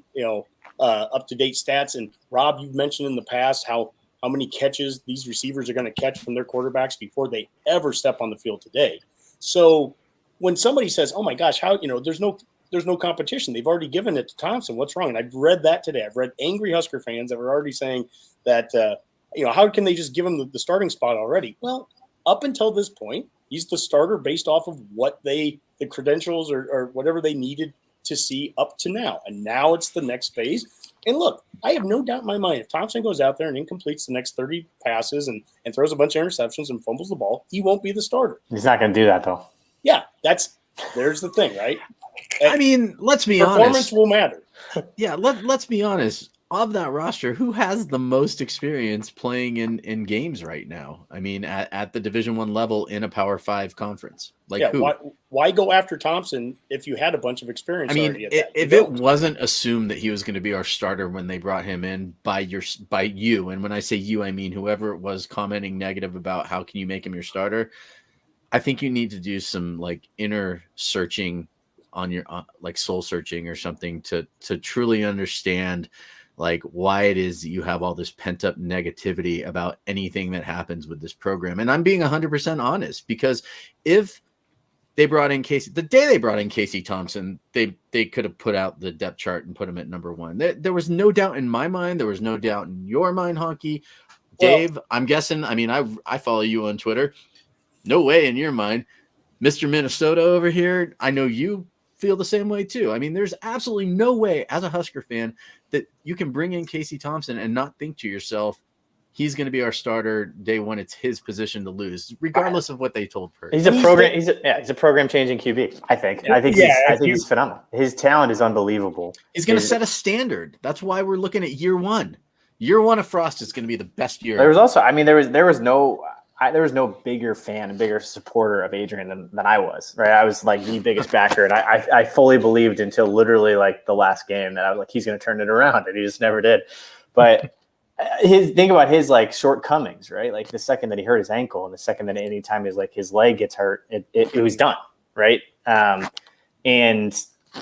up-to-date stats. And Rob, you've mentioned in the past how many catches these receivers are going to catch from their quarterbacks before they ever step on the field today. So when somebody says, oh my gosh, how, there's no competition. They've already given it to Thompson. What's wrong? And I've read that today. I've read angry Husker fans that were already saying that, how can they just give him the starting spot already? Well, up until this point, he's the starter based off of what the credentials or whatever they needed to see up to now. And now it's the next phase. And look, I have no doubt in my mind, if Thompson goes out there and incompletes the next 30 passes and throws a bunch of interceptions and fumbles the ball, he won't be the starter. He's not going to do that, though. Yeah, there's the thing, right? I mean, let's be honest. Performance will matter. Yeah, let's be honest. Of that roster, who has the most experience playing in games right now? I mean, at the Division I level in a Power 5 conference. Who? Why go after Thompson if you had a bunch of experience? I mean, already at that? if it wasn't assumed that he was going to be our starter when they brought him in by you, and when I say you, I mean whoever it was commenting negative about how can you make him your starter, I think you need to do some inner searching on your like soul searching or something to truly understand like why it is that you have all this pent up negativity about anything that happens with this program. And I'm being 100% honest, because if they brought in Casey, the day they brought in Casey Thompson, they could have put out the depth chart and put him at number 1. There was no doubt in my mind. There was no doubt in your mind, Honky. Dave, well, I'm guessing, I mean, I follow you on Twitter. No way in your mind. Mr. Minnesota over here, I know you feel the same way too. I mean, there's absolutely no way as a Husker fan that you can bring in Casey Thompson and not think to yourself, he's going to be our starter day one. It's his position to lose, regardless of what they told Purdy. He's a program changing QB. I think he's phenomenal. His talent is unbelievable. He's going to set a standard. That's why we're looking at year one. Year one of Frost is going to be the best year. There was also, I mean, there was no bigger fan and bigger supporter of Adrian than I was, right? I was like the biggest backer, and I fully believed until literally like the last game that I was like, he's going to turn it around, and he just never did. But think about his like shortcomings, right? Like the second that he hurt his ankle, and the second that anytime his leg gets hurt, it was done, right? And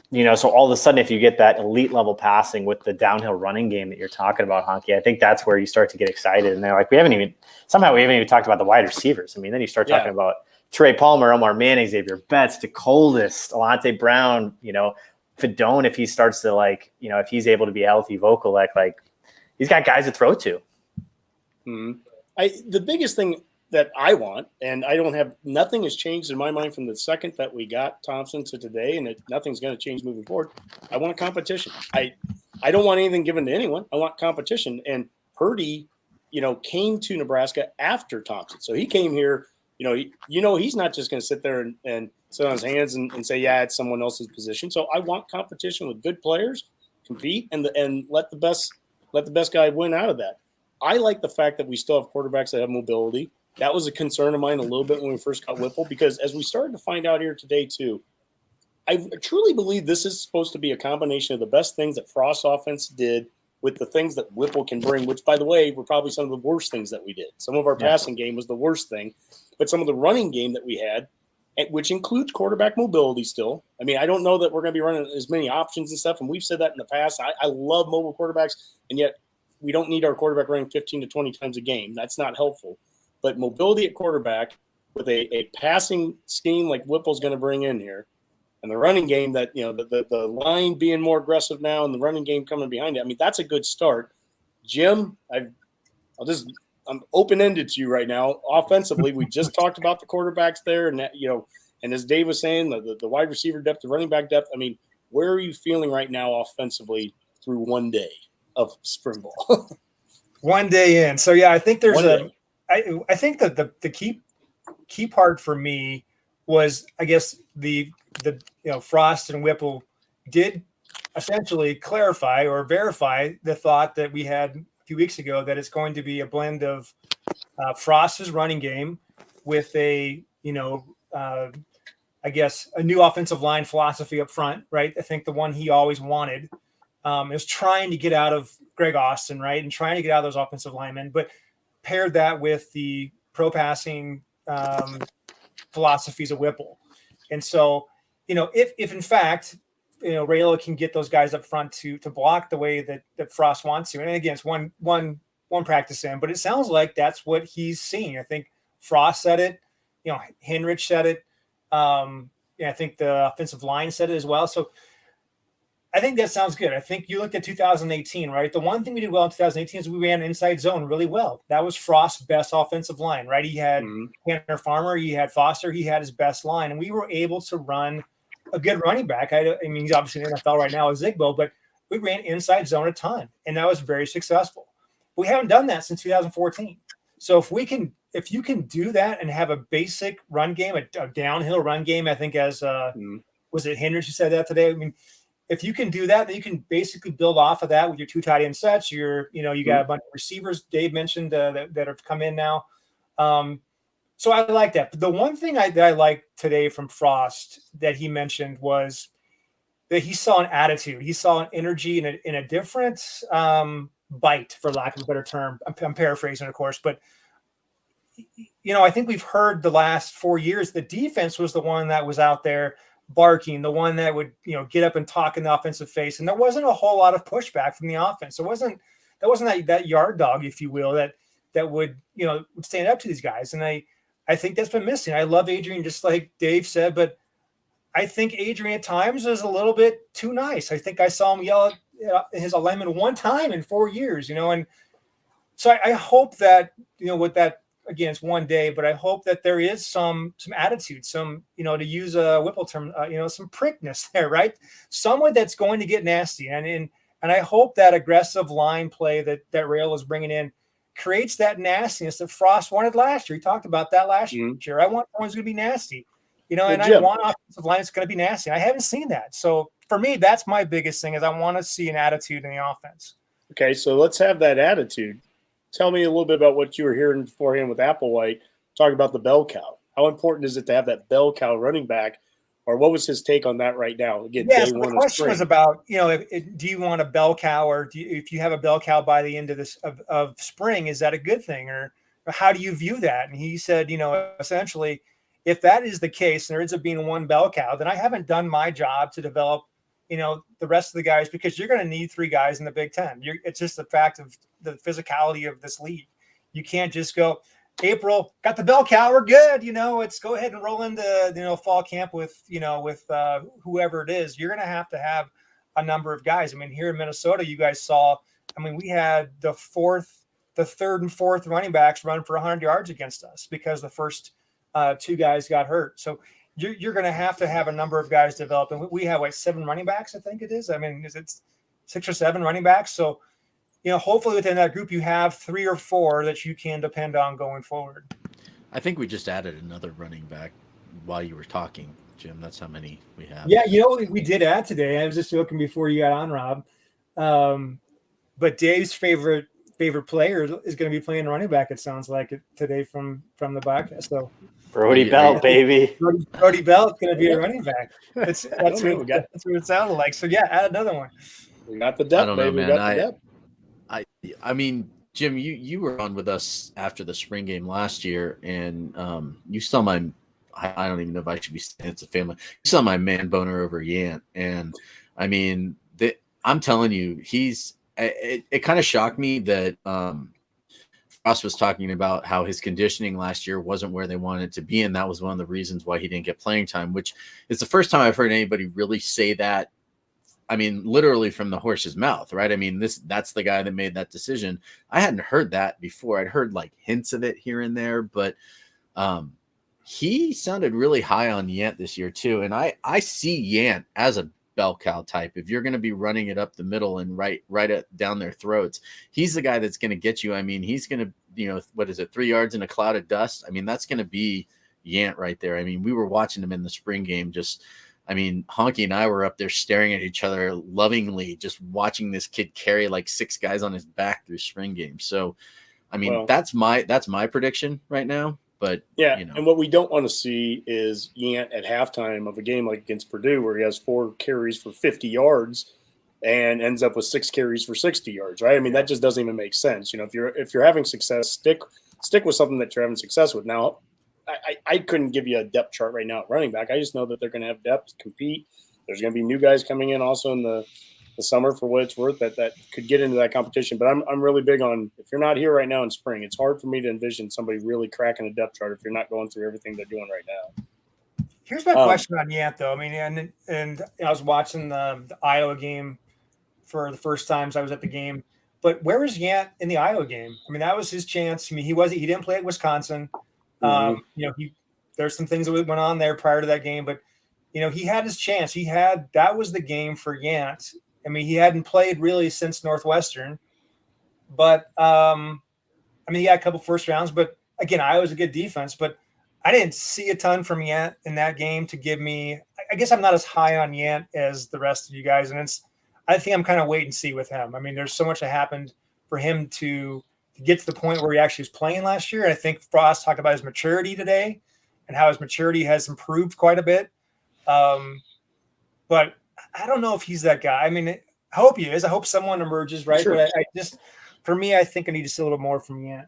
you know, so all of a sudden, if you get that elite level passing with the downhill running game that you're talking about, Honky, I think that's where you start to get excited. And they're like, we haven't even talked about the wide receivers. I mean, then you start talking about Trey Palmer, Omar Manning, Xavier Betts, DeColdis, Alante Brown, you know, Fedone, if he starts to like, you know, if he's able to be healthy, vocal, like he's got guys to throw to. Mm-hmm. The biggest thing that I want, and nothing has changed in my mind from the second that we got Thompson to today, and nothing's going to change moving forward. I want competition. I don't want anything given to anyone. I want competition. And Purdy, you know, came to Nebraska after Thompson. So he came here, he's not just going to sit there and sit on his hands and say, yeah, it's someone else's position. So I want competition with good players, compete, and let the best guy win out of that. I like the fact that we still have quarterbacks that have mobility. That was a concern of mine a little bit when we first got Whipple, because as we started to find out here today too, I truly believe this is supposed to be a combination of the best things that Frost's offense did with the things that Whipple can bring, which, by the way, were probably some of the worst things that we did. Some of our passing game was the worst thing, but some of the running game that we had, which includes quarterback mobility still. I mean, I don't know that we're going to be running as many options and stuff, and we've said that in the past. I love mobile quarterbacks, and yet we don't need our quarterback running 15 to 20 times a game. That's not helpful. But mobility at quarterback with a passing scheme like Whipple's going to bring in here, and the running game that, you know, the line being more aggressive now and the running game coming behind it. I mean, that's a good start. Jim, I'm open-ended to you right now. Offensively, we just talked about the quarterbacks there, and that, you know, and as Dave was saying, the wide receiver depth, the running back depth. I mean, where are you feeling right now offensively through one day of spring ball? One day in. So yeah, I think I think that the key part for me was, I guess, the Frost and Whipple did essentially clarify or verify the thought that we had a few weeks ago, that it's going to be a blend of Frost's running game with a new offensive line philosophy up front, right? I think the one he always wanted is trying to get out of Greg Austin, right, and trying to get out of those offensive linemen, but paired that with the pro passing philosophies of Whipple. And so, you know, if in fact, you know, Rayla can get those guys up front to block the way that Frost wants to, and again, it's one practice in, but it sounds like that's what he's seeing. I think Frost said it, you know, Henrich said it. I think the offensive line said it as well. So I think that sounds good. I think you looked at 2018, right? The one thing we did well in 2018 is we ran inside zone really well. That was Frost's best offensive line, right? He had Tanner Farmer, he had Foster, he had his best line, and we were able to run a good running back. I mean, he's obviously in the NFL right now as Zigbo, but we ran inside zone a ton, and that was very successful. We haven't done that since 2014. So if you can do that and have a basic run game, a downhill run game, I think as was it Henrich who said that today? I mean, if you can do that, then you can basically build off of that with your two tight end sets. You got a bunch of receivers Dave mentioned that have come in now. So I like that. But the one thing that I liked today from Frost that he mentioned was that he saw an attitude. He saw an energy in a different bite, for lack of a better term. I'm paraphrasing, of course. But, you know, I think we've heard the last 4 years the defense was the one that was out there barking, the one that would, get up and talk in the offensive face. And there wasn't a whole lot of pushback from the offense. That wasn't that yard dog, if you will, that would, would stand up to these guys. And I think that's been missing. I love Adrian, just like Dave said, but I think Adrian at times is a little bit too nice. I think I saw him yell at his lineman one time in 4 years, and so I hope that, with that, again, it's one day, but I hope that there is some attitude, some, to use a Whipple term, some prickness there, right? Someone that's going to get nasty. And I hope that aggressive line play that Rail is bringing in creates that nastiness that Frost wanted last year. He talked about that last year. I want someone who's going to be nasty, and I want offensive line that's going to be nasty. I haven't seen that. So for me, that's my biggest thing is I want to see an attitude in the offense. Okay, so let's have that attitude. Tell me a little bit about what you were hearing beforehand with Applewhite, talking about the bell cow. How important is it to have that bell cow running back, or what was his take on that right now? Again, yeah, day so one the question of was spring. about, do you want a bell cow, or if you have a bell cow by the end of this of spring, is that a good thing, or how do you view that? And he said, essentially, if that is the case, and there ends up being one bell cow, then I haven't done my job to develop, the rest of the guys, because you're going to need 3 guys in the Big Ten. It's just the fact of the physicality of this league. You can't just go, April, got the bell cow, we're good. Let's go ahead and roll into, fall camp with whoever it is. You're going to have a number of guys. I mean, here in Minnesota, you guys saw, we had the 3rd and 4th running backs run for 100 yards against us because the first 2 guys got hurt. So you're going to have a number of guys develop. And we have 7 running backs, I think it is. Is it 6 or 7 running backs? So, hopefully within that group, you have 3 or 4 that you can depend on going forward. I think we just added another running back while you were talking, Jim. That's how many we have. Yeah, we did add today. I was just looking before you got on, Rob. But Dave's favorite player is going to be playing running back, it sounds like, today from the podcast. So Brody Belt, baby. Brody Belt is going to be a running back. That's what it sounded like. So, yeah, add another one. We got the depth, I don't know, baby. man. We got the depth. I mean, Jim, you were on with us after the spring game last year, and you saw my – I don't even know if I should be saying it's a family. You saw my man boner over Yant, and, I'm telling you, it kind of shocked me that Frost was talking about how his conditioning last year wasn't where they wanted it to be, and that was one of the reasons why he didn't get playing time, which is the first time I've heard anybody really say that. Literally from the horse's mouth, right? That's the guy that made that decision. I hadn't heard that before. I'd heard hints of it here and there, but he sounded really high on Yant this year too. And I see Yant as a bell cow type. If you're going to be running it up the middle and right down their throats, he's the guy that's going to get you. He's going to, 3 yards in a cloud of dust? That's going to be Yant right there. We were watching him in the spring game just – Honky and I were up there staring at each other lovingly, just watching this kid carry 6 guys on his back through spring games. So, that's my prediction right now. But yeah, and what we don't want to see is Yant at halftime of a game like against Purdue, where he has 4 carries for 50 yards and ends up with 6 carries for 60 yards, right? That just doesn't even make sense. If you're having success, stick with something that you're having success with. Now, I couldn't give you a depth chart right now at running back. I just know that they're going to have depth, compete. There's going to be new guys coming in also in the summer for what it's worth that could get into that competition. But I'm really big on, if you're not here right now in spring, it's hard for me to envision somebody really cracking a depth chart if you're not going through everything they're doing right now. Here's my question on Yant, though. And I was watching the Iowa game for the first times I was at the game. But where was Yant in the Iowa game? That was his chance. He didn't play at Wisconsin. There's some things that went on there prior to that game, but he had his chance. That was the game for Yant. He hadn't played really since Northwestern, but he had a couple first rounds, but again, Iowa's a good defense, but I didn't see a ton from Yant in that game to give me, I guess I'm not as high on Yant as the rest of you guys. And I think I'm kind of wait and see with him. There's so much that happened for him to get to the point where he actually was playing last year. And I think Frost talked about his maturity today and how his maturity has improved quite a bit. But I don't know if he's that guy. I hope he is. I hope someone emerges, right? Sure. But for me, I think I need to see a little more from Yant.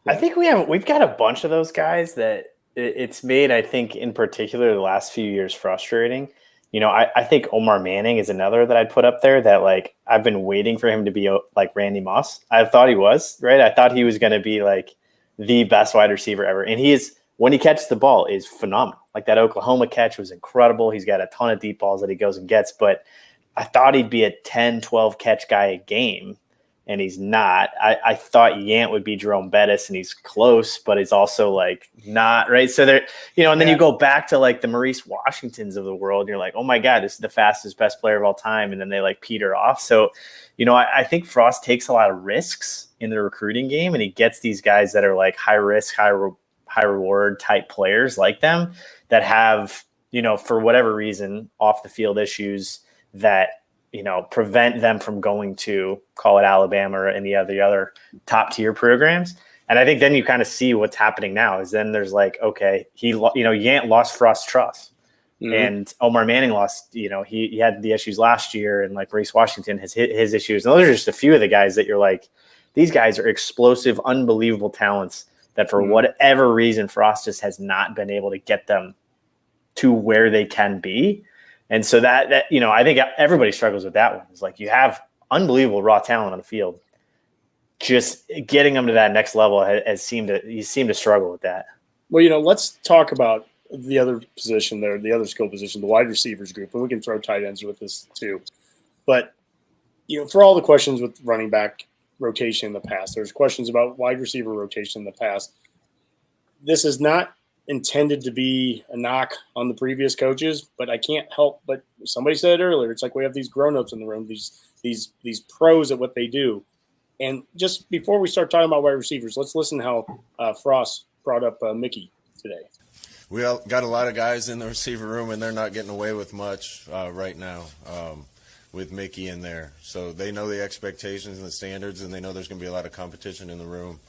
I think we've got a bunch of those guys that it's made, I think, in particular, the last few years frustrating. I think Omar Manning is another that I'd put up there that, like, I've been waiting for him to be like Randy Moss. I thought he was, right? I thought he was going to be like the best wide receiver ever. And he is, when he catches the ball, is phenomenal. Like that Oklahoma catch was incredible. He's got a ton of deep balls that he goes and gets, but I thought he'd be a 10, 12 catch guy a game. And he's not. I thought Yant would be Jerome Bettis, and he's close, but he's also like not, right? So there, and then you go back to like the Maurice Washingtons of the world, and you're like, oh my God, this is the fastest, best player of all time. And then they like peter off. So, I think Frost takes a lot of risks in the recruiting game, and he gets these guys that are like high risk, high reward type players like them that have, for whatever reason, off the field issues that, prevent them from going to, call it Alabama or any of the other top tier programs. And I think then you kind of see what's happening now is then there's like, okay, Yant lost Frost trust. Mm-hmm. And Omar Manning lost, he had the issues last year, and like Maurice Washington has hit his issues. And those are just a few of the guys that you're like, these guys are explosive, unbelievable talents that for whatever reason, Frost just has not been able to get them to where they can be. And so that I think everybody struggles with that one. It's like you have unbelievable raw talent on the field. Just getting them to that next level you seem to struggle with that. Well, let's talk about the other position there, the other skill position, the wide receivers group, and we can throw tight ends with this too. But, for all the questions with running back rotation in the past, there's questions about wide receiver rotation in the past. This is not intended to be a knock on the previous coaches, but I can't help but somebody said it earlier. It's like we have these grown-ups in the room, these pros at what they do. And just before we start talking about wide receivers, let's listen how Frost brought up Mickey today. We got a lot of guys in the receiver room, and they're not getting away with much right now with Mickey in there. So they know the expectations and the standards, and they know there's going to be a lot of competition in the room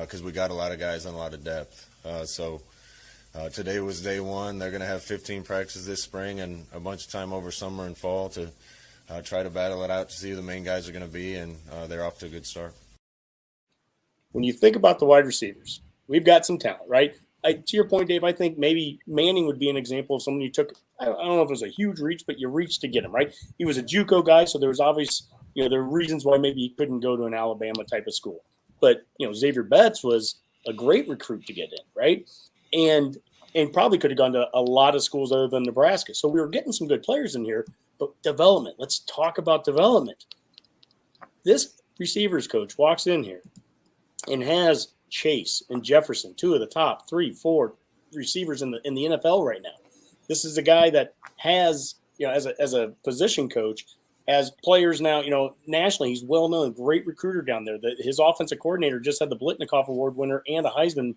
because we got a lot of guys and a lot of depth. Today was day one. They're going to have 15 practices this spring and a bunch of time over summer and fall to try to battle it out to see who the main guys are going to be, and they're off to a good start. When you think about the wide receivers, we've got some talent, right? To your point, Dave, I think maybe Manning would be an example of someone you took. I don't know if it was a huge reach, but you reached to get him, right? He was a JUCO guy, so there was obvious, there are reasons why maybe he couldn't go to an Alabama type of school. But, Xavier Betts was a great recruit to get in, right? And probably could have gone to a lot of schools other than Nebraska. So we were getting some good players in here, but development. Let's talk about development. This receivers coach walks in here and has Chase and Jefferson, two of the top 3-4 receivers in the NFL right now. This is a guy that has, as a position coach, has players now, nationally. He's well known, great recruiter down there. His offensive coordinator just had the Blitnikoff Award winner and a Heisman,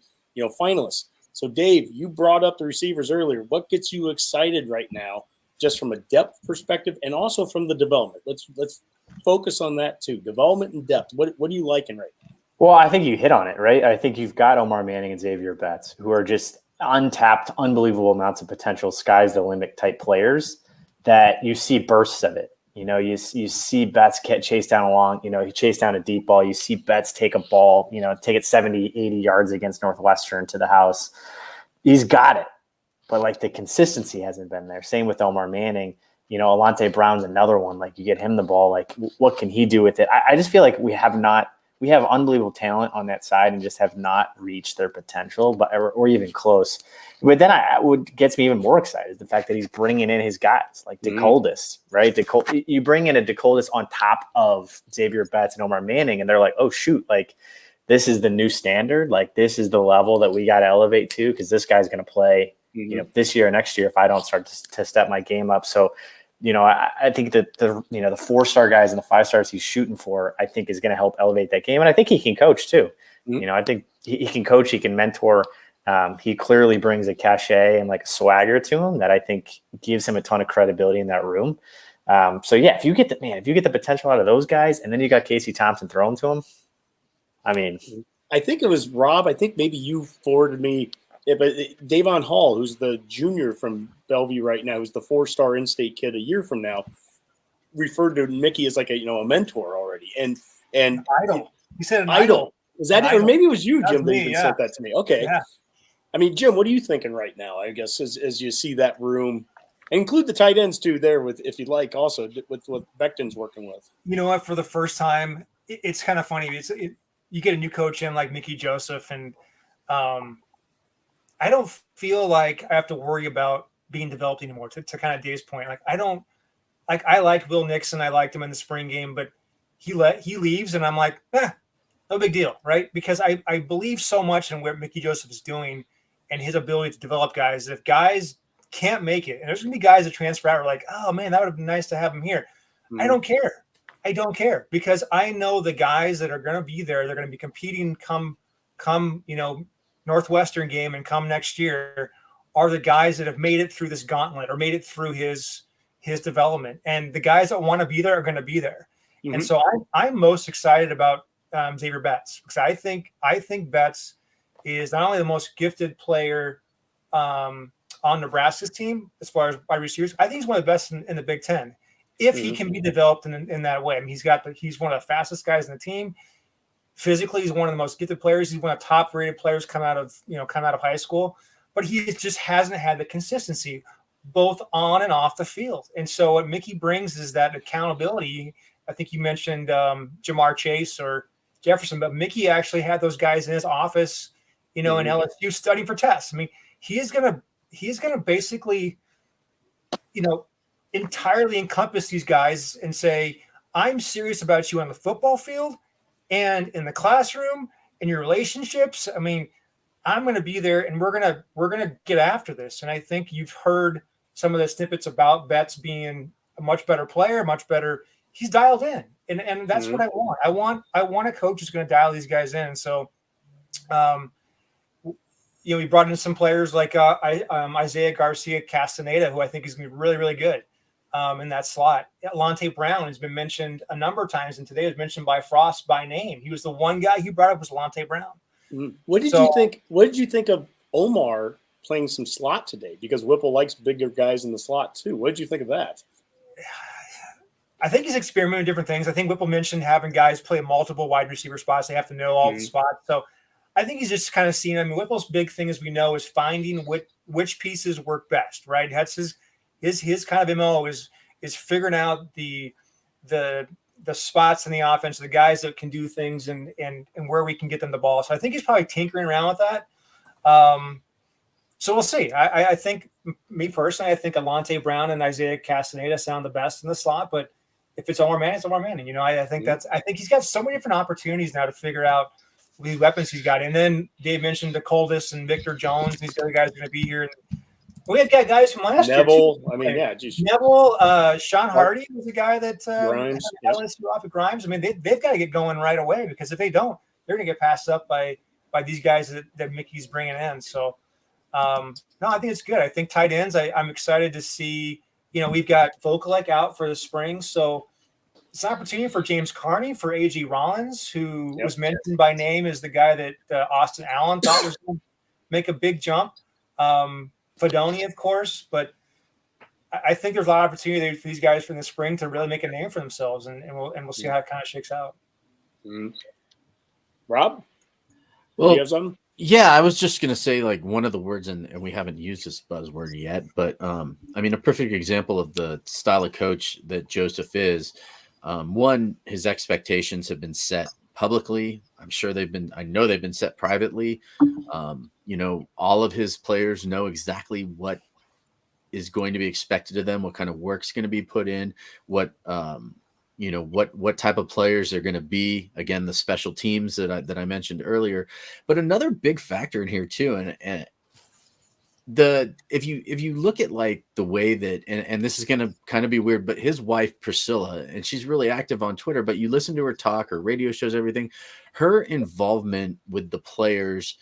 finalist. So, Dave, you brought up the receivers earlier. What gets you excited right now, just from a depth perspective and also from the development? Let's focus on that too. Development and depth. What are you liking right now? Well, I think you hit on it, right? I think you've got Omar Manning and Xavier Betts, who are just untapped, unbelievable amounts of potential, sky's the limit type players that you see bursts of it. You see Betts chase down he chased down a deep ball. You see Betts take a ball, take it 70, 80 yards against Northwestern to the house. He's got it. But like the consistency hasn't been there. Same with Omar Manning. Alante Brown's another one. Like you get him the ball, like what can he do with it? I just feel like we have unbelievable talent on that side and just have not reached their potential, or even close. But then what gets me even more excited is the fact that he's bringing in his guys like DeColdis, right? You bring in a DeColdis on top of Xavier Betts and Omar Manning, and they're like, oh shoot, like this is the new standard. Like this is the level that we got to elevate to because this guy's going to play, this year or next year if I don't start to step my game up. So, I think that the 4-star guys and the 5-stars he's shooting for, I think is going to help elevate that game. And I think he can coach too. I think he can coach, he can mentor. He clearly brings a cachet and like a swagger to him that I think gives him a ton of credibility in that room. So yeah, if you get the potential out of those guys, and then you got Casey Thompson thrown to him, I mean, I think it was Rob. I think maybe you forwarded me, but Davon Hall, who's the junior from Bellevue right now, who's the 4-star in-state kid a year from now, referred to Mickey as like a mentor already. And idol. He said an idol. Is that it? Or maybe it was you, That's Jim, that me, even yeah. said that to me. Okay. Yeah. I mean, Jim, what are you thinking right now? I guess as you see that room, include the tight ends too there with, if you'd like, also with what Becton's working with. You know what? For the first time, it's kind of funny. You get a new coach in like Mickey Joseph, and I don't feel like I have to worry about being developed anymore. To kind of Dave's point, like I liked Will Nixon. I liked him in the spring game, but he leaves, and I'm like, no big deal, right? Because I believe so much in what Mickey Joseph is doing and his ability to develop guys. If guys can't make it, and there's gonna be guys that transfer out, are like, oh man, that would have been nice to have him here. I don't care. I don't care, because I know the guys that are going to be there, they're going to be competing come Northwestern game and come next year, are the guys that have made it through this gauntlet or made it through his development. And the guys that want to be there are going to be there. Mm-hmm. And so I'm most excited about Xavier Betts, because I think Betts is not only the most gifted player on Nebraska's team as far as wide receivers, I think he's one of the best in the Big Ten. If he can be developed in that way. I mean, he's one of the fastest guys in the team. Physically, he's one of the most gifted players. He's one of the top rated players come out of high school, but he just hasn't had the consistency both on and off the field. And so what Mickey brings is that accountability. I think you mentioned Jamar Chase or Jefferson, but Mickey actually had those guys in his office, in LSU studying for tests. I mean, he's gonna basically, entirely encompass these guys and say, I'm serious about you on the football field and in the classroom and your relationships. I mean, I'm going to be there, and we're going to get after this. And I think you've heard some of the snippets about Betts being a much better player, much better. He's dialed in, and that's what I want. I want a coach who's going to dial these guys in. And so, we brought in some players like Isaiah Garcia Castaneda, who I think is going to be really, really good in that slot. Alante Brown has been mentioned a number of times, and today was mentioned by Frost by name. He was the one guy he brought up was Alante Brown. What did you think? What did you think of Omar playing some slot today? Because Whipple likes bigger guys in the slot too. What did you think of that? I think he's experimenting with different things. I think Whipple mentioned having guys play multiple wide receiver spots. They have to know all the spots. So I think he's just kind of seen. I mean, Whipple's big thing, as we know, is finding which pieces work best. Right? That's his kind of MO is figuring out the spots in the offense, the guys that can do things and where we can get them the ball. So I think he's probably tinkering around with that. So we'll see. I think, me personally, I think Alante Brown and Isaiah Castaneda sound the best in the slot, but if it's Omar Manning, it's Omar Manning. I think I think he's got so many different opportunities now to figure out the weapons he's got. And then Dave mentioned the Coldest and Victor Jones. These other guys are going to be here. We have got guys from last year. Neville, Sean Hardy was a guy that Grimes, LSU off of Grimes. I mean, they've got to get going right away, because if they don't, they're going to get passed up by these guys that Mickey's bringing in. So, no, I think it's good. I think tight ends, I'm excited to see. We've got Vokalek out for the spring, so it's an opportunity for James Carney, for A.G. Rollins, who was mentioned by name as the guy that Austin Allen thought was going to make a big jump. Fedoni, of course, but I think there's a lot of opportunity for these guys from the spring to really make a name for themselves, and we'll see how it kind of shakes out. Rob, well, you have something? Yeah, I was just gonna say, like, one of the words, and we haven't used this buzzword yet, but I mean, a perfect example of the style of coach that Joseph is. One, his expectations have been set publicly. I know they've been set privately. All of his players know exactly what is going to be expected of them, what kind of work's going to be put in, what type of players they're going to be. Again, the special teams that I mentioned earlier. But another big factor in here too, and if you look at like the way that, and this is going to kind of be weird, but his wife Priscilla, and she's really active on Twitter, but you listen to her talk, her radio shows, everything, her involvement with the players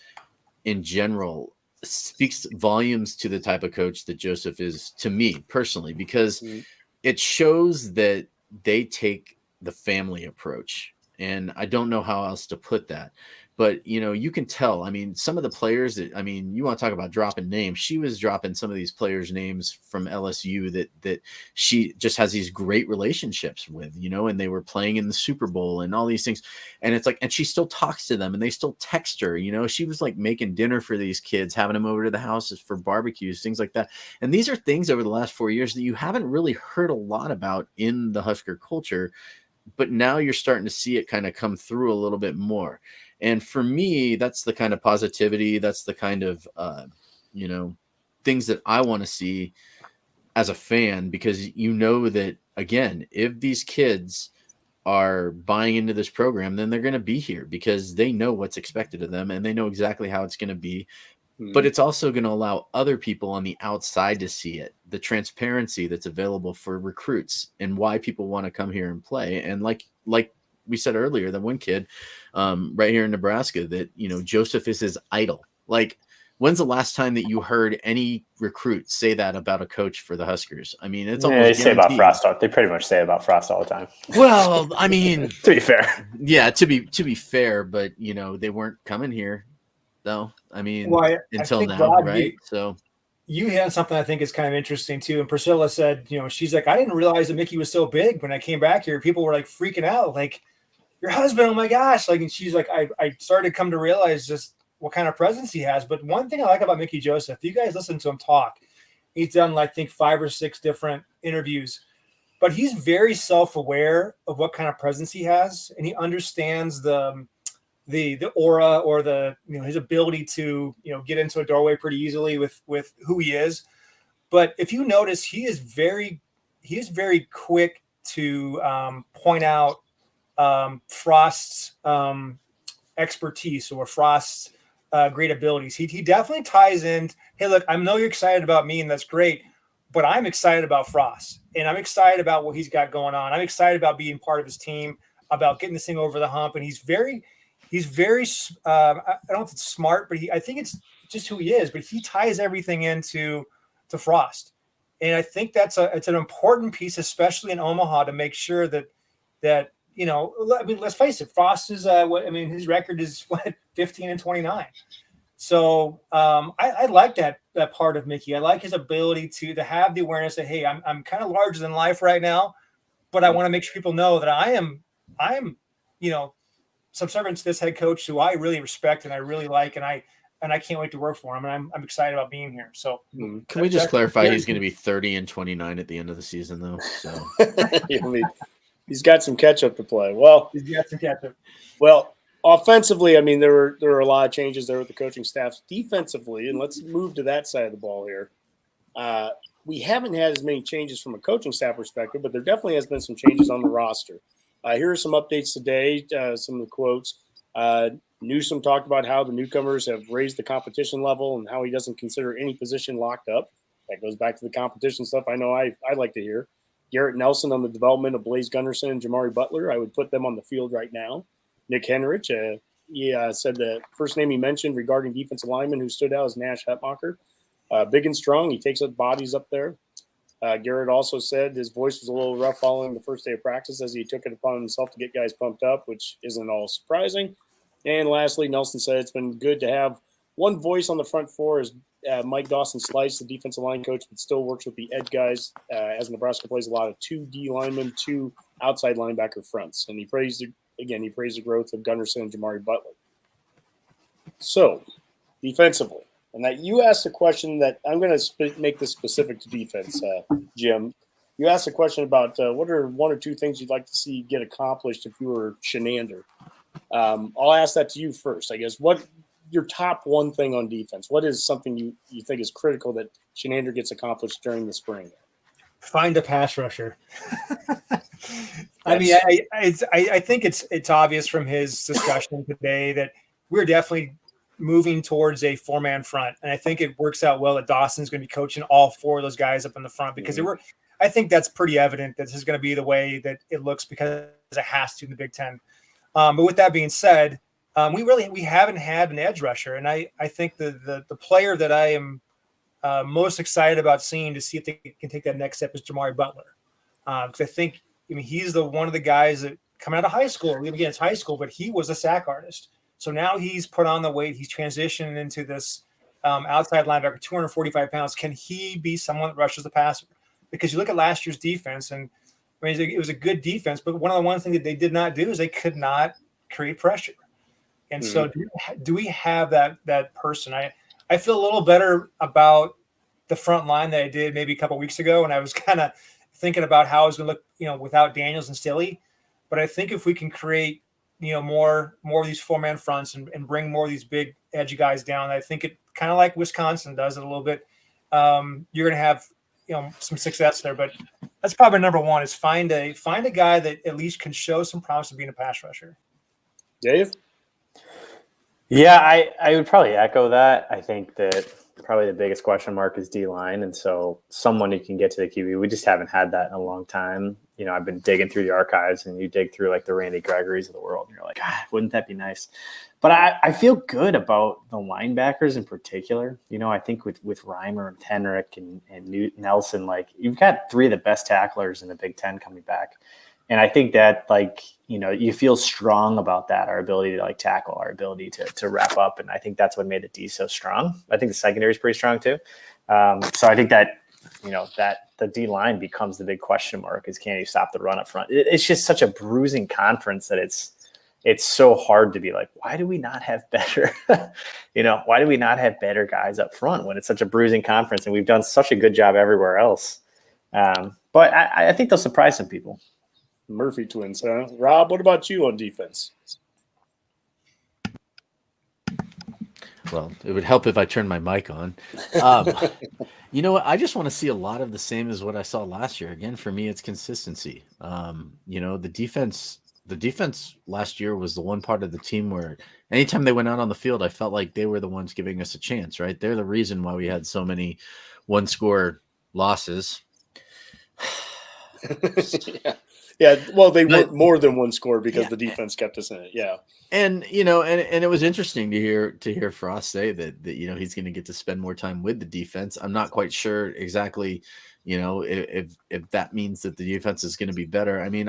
in general speaks volumes to the type of coach that Joseph is, to me personally, because it shows that they take the family approach. And I don't know how else to put that, But, you can tell. I mean, some of the players you want to talk about dropping names. She was dropping some of these players' names from LSU that she just has these great relationships with, and they were playing in the Super Bowl and all these things. And it's like, and she still talks to them and they still text her, she was like making dinner for these kids, having them over to the houses for barbecues, things like that. And these are things over the last 4 years that you haven't really heard a lot about in the Husker culture, but now you're starting to see it kind of come through a little bit more. And for me, that's the kind of positivity, that's the kind of, things that I want to see as a fan, because that, again, if these kids are buying into this program, then they're going to be here because they know what's expected of them and they know exactly how it's going to be. But it's also going to allow other people on the outside to see it, the transparency that's available for recruits and why people want to come here and play. And like we said earlier, that one kid right here in Nebraska that, Joseph is his idol. Like, when's the last time that you heard any recruit say that about a coach for the Huskers? I mean, it's almost they say about guaranteed. Frost. They pretty much say about Frost all the time. Well, I mean, to be fair, yeah, to be fair, but they weren't coming here though. I mean, until now, Rob, right? So you hit on something I think is kind of interesting too. And Priscilla said, she's like, I didn't realize that Mickey was so big. When I came back here, people were like freaking out, like, your husband, oh my gosh. Like, and she's like, I started to come to realize just what kind of presence he has. But one thing I like about Mickey Joseph, you guys listen to him talk. He's done, I think, 5 or 6 different interviews, but he's very self-aware of what kind of presence he has. And he understands the aura or his ability to, get into a doorway pretty easily with who he is. But if you notice, he is very quick to point out Frost's expertise or Frost's great abilities. He definitely ties in. Hey, look, I know you're excited about me, and that's great, but I'm excited about Frost, and I'm excited about what he's got going on. I'm excited about being part of his team, about getting this thing over the hump. And he's very. I don't know if it's smart, but I think it's just who he is. But he ties everything into Frost, and I think it's an important piece, especially in Omaha, to make sure that. I mean, let's face it. Frost is his record is 15-29. So I like that part of Mickey. I like his ability to have the awareness that, hey, I'm kind of larger than life right now, but I want to make sure people know that I am subservient to this head coach who I really respect and I really like, and I can't wait to work for him, and I'm excited about being here. So can we just clarify he's going to be 30-29 at the end of the season, though? So he's got some catch up to play. Well, he's got some catch up. Well, offensively, I mean, there were a lot of changes there with the coaching staffs. Defensively, and let's move to that side of the ball here. We haven't had as many changes from a coaching staff perspective, but there definitely has been some changes on the roster. Here are some updates today, some of the quotes. Newsom talked about how the newcomers have raised the competition level and how he doesn't consider any position locked up. That goes back to the competition stuff I know I like to hear. Garrett Nelson on the development of Blaze Gunderson and Jamari Butler. I would put them on the field right now. Nick Henrich, said the first name he mentioned regarding defensive lineman who stood out is Nash Hetmacher. Big and strong. He takes up bodies up there. Garrett also said his voice was a little rough following the first day of practice as he took it upon himself to get guys pumped up, which isn't all surprising. And lastly, Nelson said it's been good to have one voice on the front four as Mike Dawson-Slice, the defensive line coach, but still works with the edge guys as Nebraska plays a lot of 2 D linemen, 2 outside linebacker fronts. And he praised the growth of Gunderson and Jamari Butler. So, defensively, and that you asked a question that I'm going to make this specific to defense, Jim. You asked a question about what are 1 or 2 things you'd like to see get accomplished if you were Shenander. I'll ask that to you first, I guess. What your top 1 thing on defense? What is something you think is critical that Shenander gets accomplished during the spring? Find a pass rusher. I mean, I think it's obvious from his discussion today that we're definitely moving towards a 4-man front, and I think it works out well that Dawson's going to be coaching all 4 of those guys up in the front because I think that's pretty evident that this is going to be the way that it looks because it has to in the Big Ten. But with that being said, we haven't had an edge rusher, and I think the player that I am most excited about seeing to see if they can take that next step is Jamari Butler. Because I think he's one of the guys that coming out of high school. Again, it's high school, but he was a sack artist. So now he's put on the weight. He's transitioned into this outside linebacker, 245 pounds. Can he be someone that rushes the passer? Because you look at last year's defense, and I mean, it was a good defense, but one thing that they did not do is they could not create pressure. And so do we have that person? I feel a little better about the front line than I did maybe a couple of weeks ago. And I was kind of thinking about how I was going to look, without Daniels and Stilly. But I think if we can create, more of these 4-man fronts and bring more of these big edgy guys down, I think it kind of like Wisconsin does it a little bit. You're going to have, some success there, but that's probably number one is find a guy that at least can show some promise of being a pass rusher. Dave? Yeah, I would probably echo that. I think that probably the biggest question mark is D-line. And so someone who can get to the QB, we just haven't had that in a long time. I've been digging through the archives, and you dig through like the Randy Gregory's of the world, and you're like, wouldn't that be nice? But I feel good about the linebackers in particular. I think with Reimer and Henrik and Nelson, like you've got 3 of the best tacklers in the Big Ten coming back. And I think that you feel strong about that, our ability to tackle, our ability to wrap up. And I think that's what made the D so strong. I think the secondary is pretty strong too. So I think that, that the D line becomes the big question mark is, can you stop the run up front? It's just such a bruising conference that it's so hard to be like, why do we not have better, why do we not have better guys up front when it's such a bruising conference and we've done such a good job everywhere else? But I think they'll surprise some people. Murphy twins, huh? Rob, what about you on defense? Well, it would help if I turned my mic on. You know what? I just want to see a lot of the same as what I saw last year. Again, for me, it's consistency. The defense last year was the one part of the team where anytime they went out on the field, I felt like they were the ones giving us a chance, right? They're the reason why we had so many one-score losses. Yeah. Well, they were more than one score because the defense kept us in it. Yeah. And and it was interesting to hear Frost say that he's going to get to spend more time with the defense. I'm not quite sure exactly, if that means that the defense is going to be better. I mean,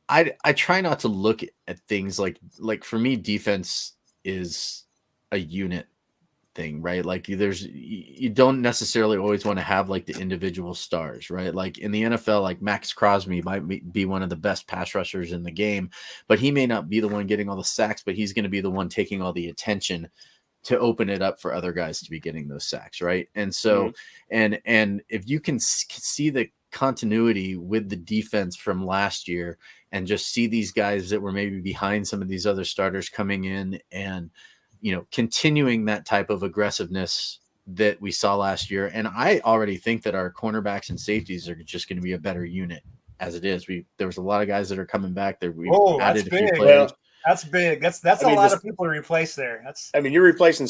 I try not to look at things like for me, defense is a unit thing, right? Like you don't necessarily always want to have like the individual stars, right? Like in the NFL, like Max Crosby might be one of the best pass rushers in the game, but he may not be the one getting all the sacks, but he's going to be the one taking all the attention to open it up for other guys to be getting those sacks, right? And so, and if you can see the continuity with the defense from last year and just see these guys that were maybe behind some of these other starters coming in and continuing that type of aggressiveness that we saw last year. And I already think that our cornerbacks and safeties are just going to be a better unit as it is. There was a lot of guys that are coming back there. We added a few players. Well, that's big. That's a lot of people to replace there. You're replacing,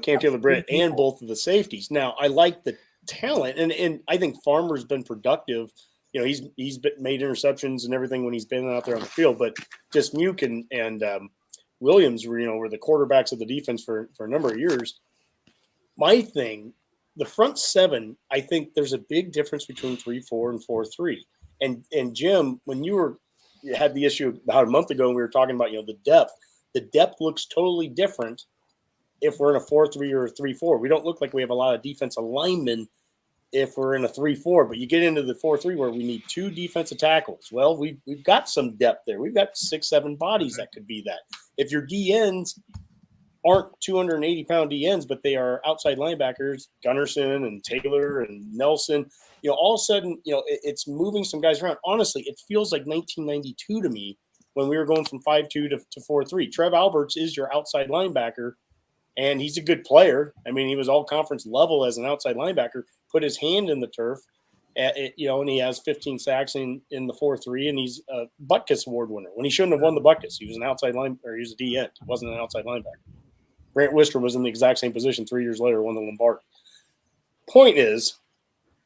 Cam Taylor-Britt and both of the safeties. Now, I like the talent, and I think Farmer's been productive. He's made interceptions and everything when he's been out there on the field, but just Muke and Williams were the quarterbacks of the defense for a number of years. My thing, the front seven, I think there's a big difference between 3-4 and 4-3. And Jim, when you had the issue about a month ago, and we were talking about the depth looks totally different if we're in a 4-3 or a 3-4. We don't look like we have a lot of defensive linemen if we're in a 3-4, but you get into the 4-3 where we need 2 defensive tackles. Well, we've got some depth there. We've got 6-7 bodies that could be that. If your DNs aren't 280-pound DNs, but they are outside linebackers, Gunnarsson and Taylor and Nelson, all of a sudden, it's moving some guys around. Honestly, it feels like 1992 to me when we were going from 5-2 to 4-3. Trev Alberts is your outside linebacker, and he's a good player. I mean, he was all conference level as an outside linebacker, put his hand in the turf, and he has 15 sacks in the 4-3, and he's a Butkus Award winner. When he shouldn't have won the Butkus, he was an outside line, or he was a DN. He wasn't an outside linebacker. Grant Wistrom was in the exact same position 3 years later, won the Lombardi. Point is,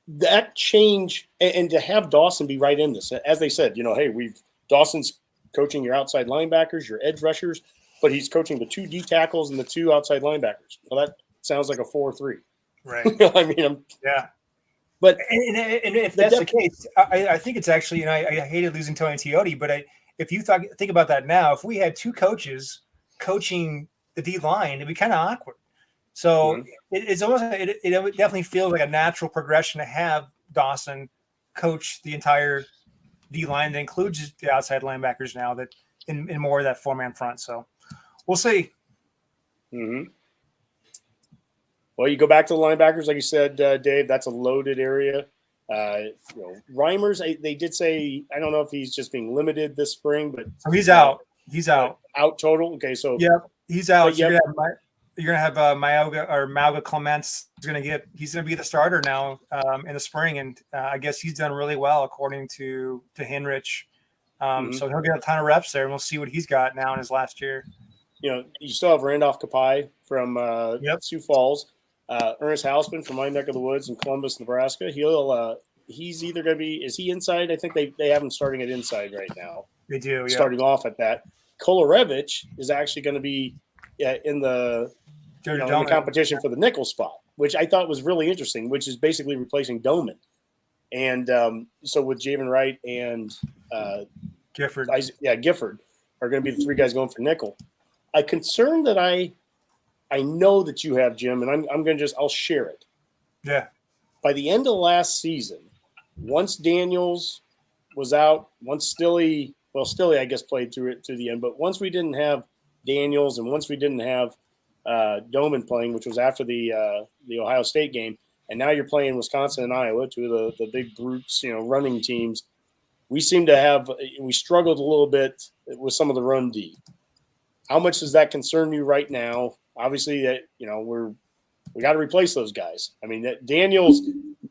that change, and to have Dawson be right in this, as they said, hey, Dawson's coaching your outside linebackers, your edge rushers, but he's coaching the 2 D tackles and the 2 outside linebackers. Well, that sounds like a 4-3. Right. Yeah. But and if that's the case, I think it's actually, I hated losing Tony Teote, but if you think about that now, if we had two coaches coaching the D line, it'd be kind of awkward. So it's almost it definitely feels like a natural progression to have Dawson coach the entire D line that includes the outside linebackers now that in more of that 4-man front. So we'll see. Mm-hmm. Well, you go back to the linebackers, like you said, Dave. That's a loaded area. Reimers, they did say, I don't know if he's just being limited this spring, but so he's out. He's out. Out total. Okay, so he's out. So yep. You're gonna have Mauga Clements. He's gonna be the starter now in the spring, and I guess he's done really well according to Henrich. So he'll get a ton of reps there, and we'll see what he's got now in his last year. You still have Randolph Kapai from Sioux Falls. Ernest Hausman from my neck of the woods in Columbus, Nebraska. He's either going to be – is he inside? I think they have him starting at inside right now. They do, yeah. Starting off at that. Kolarevich is actually going to be in the competition for the nickel spot, which I thought was really interesting, which is basically replacing Doman. And so with Javen Wright and Gifford. Gifford are going to be the three guys going for nickel. A concern that I know that you have, Jim, and I'm going to I'll share it. Yeah. By the end of last season, once Daniels was out, once Stilley I guess played through it to the end, but once we didn't have Daniels and once we didn't have Doman playing, which was after the Ohio State game, and now you're playing Wisconsin and Iowa, two of the big brutes, running teams. We struggled a little bit with some of the run D. How much does that concern you right now? Obviously, that we got to replace those guys. I mean, Daniels.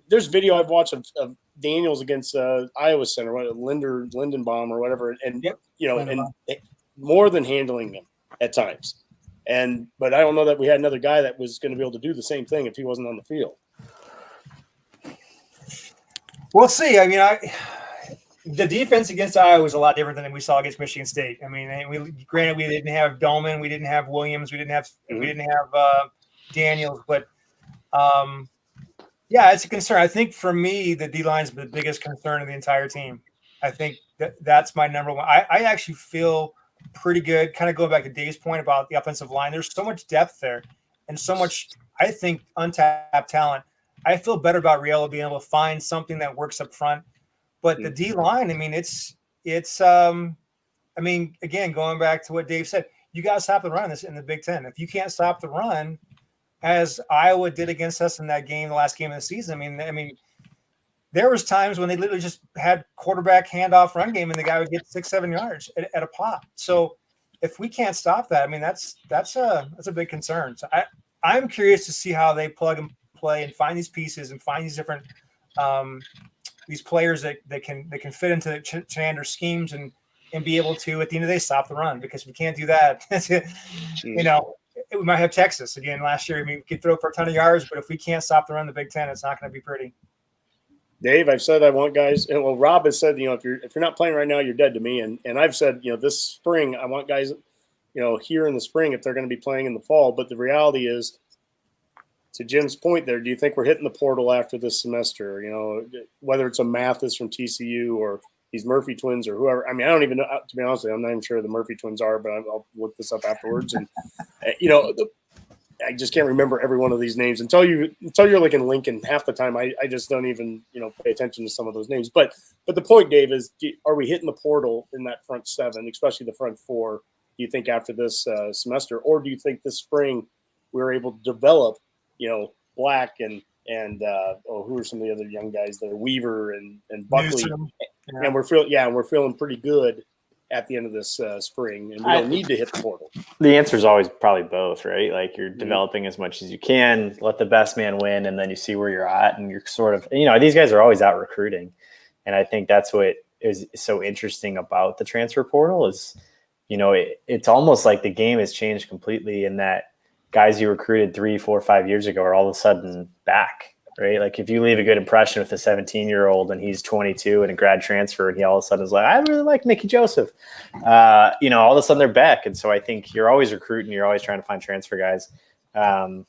There's video I've watched of Daniels against Iowa Center, Lindenbaum or whatever, and more than handling them at times. But I don't know that we had another guy that was going to be able to do the same thing if he wasn't on the field. We'll see. I mean, the defense against Iowa was a lot different than we saw against Michigan State. I mean, granted, we didn't have Doman, we didn't have Williams, we didn't have Daniels, but it's a concern. I think for me, the D-line is the biggest concern of the entire team. I think that's my number one. I actually feel pretty good, kind of going back to Dave's point about the offensive line. There's so much depth there and so much, I think, untapped talent. I feel better about Riello being able to find something that works up front. But the D-line, I mean, it's again, going back to what Dave said, you got to stop the run in the Big Ten. If you can't stop the run, as Iowa did against us in that game, the last game of the season, I mean, there was times when they literally just had quarterback handoff run game and the guy would get 6-7 yards at a pop. So if we can't stop that, I mean, that's a big concern. So I'm curious to see how they plug and play and find these pieces and find these different these players that can fit into the Chandler schemes and be able to, at the end of the day, stop the run. Because if we can't do that, we might have Texas again last year. I mean, we could throw for a ton of yards, but if we can't stop the run in the Big Ten, it's not going to be pretty. Dave, I've said I want guys, and well, Rob has said, if you're not playing right now, you're dead to me. And I've said, this spring, I want guys, here in the spring if they're going to be playing in the fall. But the reality is, to Jim's point there, do you think we're hitting the portal after this semester? Whether it's a Mathis from TCU or these Murphy twins or whoever. I mean, I don't even know, to be honest with you, I'm not even sure who the Murphy twins are, but I'll look this up afterwards. And, I just can't remember every one of these names until you're like in Lincoln. Half the time, I just don't even, pay attention to some of those names. But the point, Dave, is are we hitting the portal in that front seven, especially the front four, do you think after this semester? Or do you think this spring we're able to develop, Black and who are some of the other young guys there? Weaver and Buckley, and we're feeling pretty good at the end of this spring, and we don't need to hit the portal. The answer is always probably both, right? Like you're developing as much as you can, let the best man win, and then you see where you're at, and you're sort of, these guys are always out recruiting, and I think that's what is so interesting about the transfer portal is, it's almost like the game has changed completely in that guys you recruited 3, 4, 5 years ago are all of a sudden back, right? Like if you leave a good impression with a 17-year-old and he's 22 and a grad transfer and he all of a sudden is like, I really like Mickey Joseph, all of a sudden they're back. And so I think you're always recruiting, you're always trying to find transfer guys. So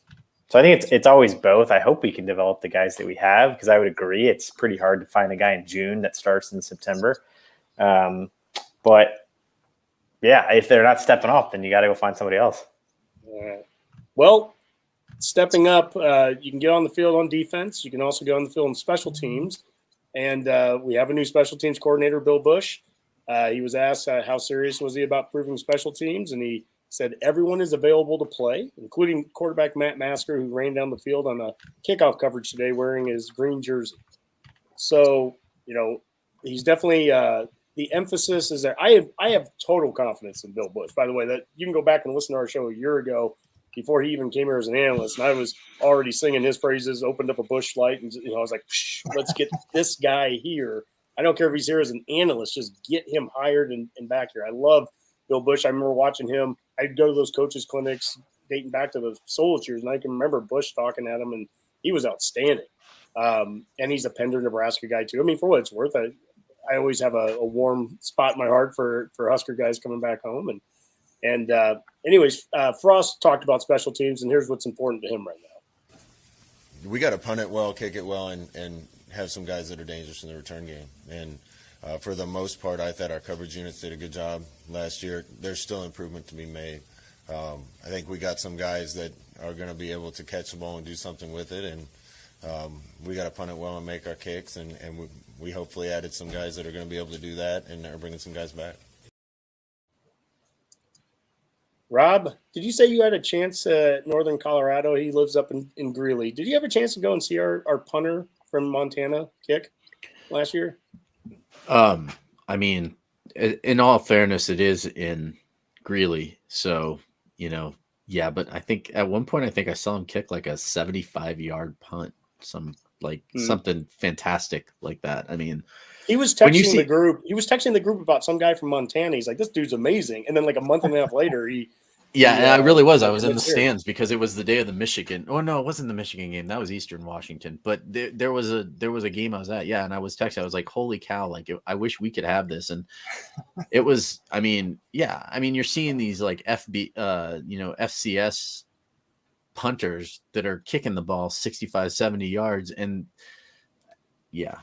I think it's always both. I hope we can develop the guys that we have, because I would agree it's pretty hard to find a guy in June that starts in September. But yeah, if they're not stepping up, then you got to go find somebody else. Well, stepping up, you can get on the field on defense. You can also get on the field on special teams. And we have a new special teams coordinator, Bill Bush. He was asked how serious was he about improving special teams, and he said everyone is available to play, including quarterback Matt Masker, who ran down the field on a kickoff coverage today wearing his green jersey. So, he's definitely the emphasis is there. I have total confidence in Bill Bush. By the way, that you can go back and listen to our show a year ago before he even came here as an analyst, and I was already singing his praises, opened up a Bush light, and I was like, let's get this guy here. I don't care if he's here as an analyst, just get him hired and back here. I love Bill Bush. I remember watching him. I'd go to those coaches' clinics dating back to the Solich years, and I can remember Bush talking at him, and he was outstanding. And he's a Pender, Nebraska guy, too. I mean, for what it's worth, I always have a warm spot in my heart for Husker guys coming back home. And anyways, Frost talked about special teams, and here's what's important to him right now. We got to punt it well, kick it well, and have some guys that are dangerous in the return game. And for the most part, I thought our coverage units did a good job last year. There's still improvement to be made. I think we got some guys that are going to be able to catch the ball and do something with it, and we got to punt it well and make our kicks, and we hopefully added some guys that are going to be able to do that and are bringing some guys back. Rob, did you say you had a chance at Northern Colorado? He lives up in Greeley. Did you have a chance to go and see our punter from Montana kick last year? I mean, in all fairness, it is in Greeley. So, yeah, but I think at one point, I saw him kick like a 75-yard punt, something fantastic like that. I mean, he was texting the group. He was texting the group about some guy from Montana. He's like, this dude's amazing. And then like a month and a half later, and I really was. I was in the stands because it was the day of the Michigan. Oh no, it wasn't the Michigan game. That was Eastern Washington. But there was a game I was at. Yeah, and I was texting. I was like, "Holy cow! Like, I wish we could have this." And it was. I mean, you're seeing these like FCS punters that are kicking the ball 65, 70 yards, and yeah.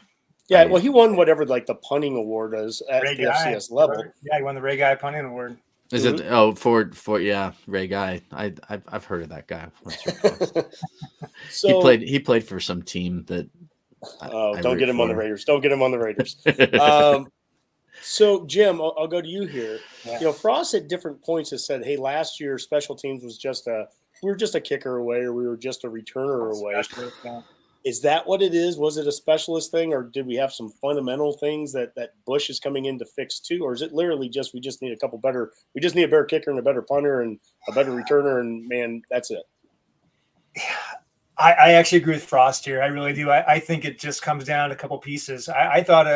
Yeah, well, he won whatever like the punting award is at the FCS level. Yeah, he won the Ray Guy punting award. Is it for Ray Guy? I've heard of that guy. So he played for some team that. Don't get him on the Raiders. Don't get him on the Raiders. So Jim, I'll go to you here. Yeah. Frost at different points has said, "Hey, last year special teams was we were just a kicker away, or we were just a returner away." Is that what it is? Was it a specialist thing, or did we have some fundamental things that Bush is coming in to fix too? Or is it literally we just need we just need a better kicker and a better punter and a better returner, and man, that's it? I actually agree with Frost here. I really do. I think it just comes down to a couple pieces. I thought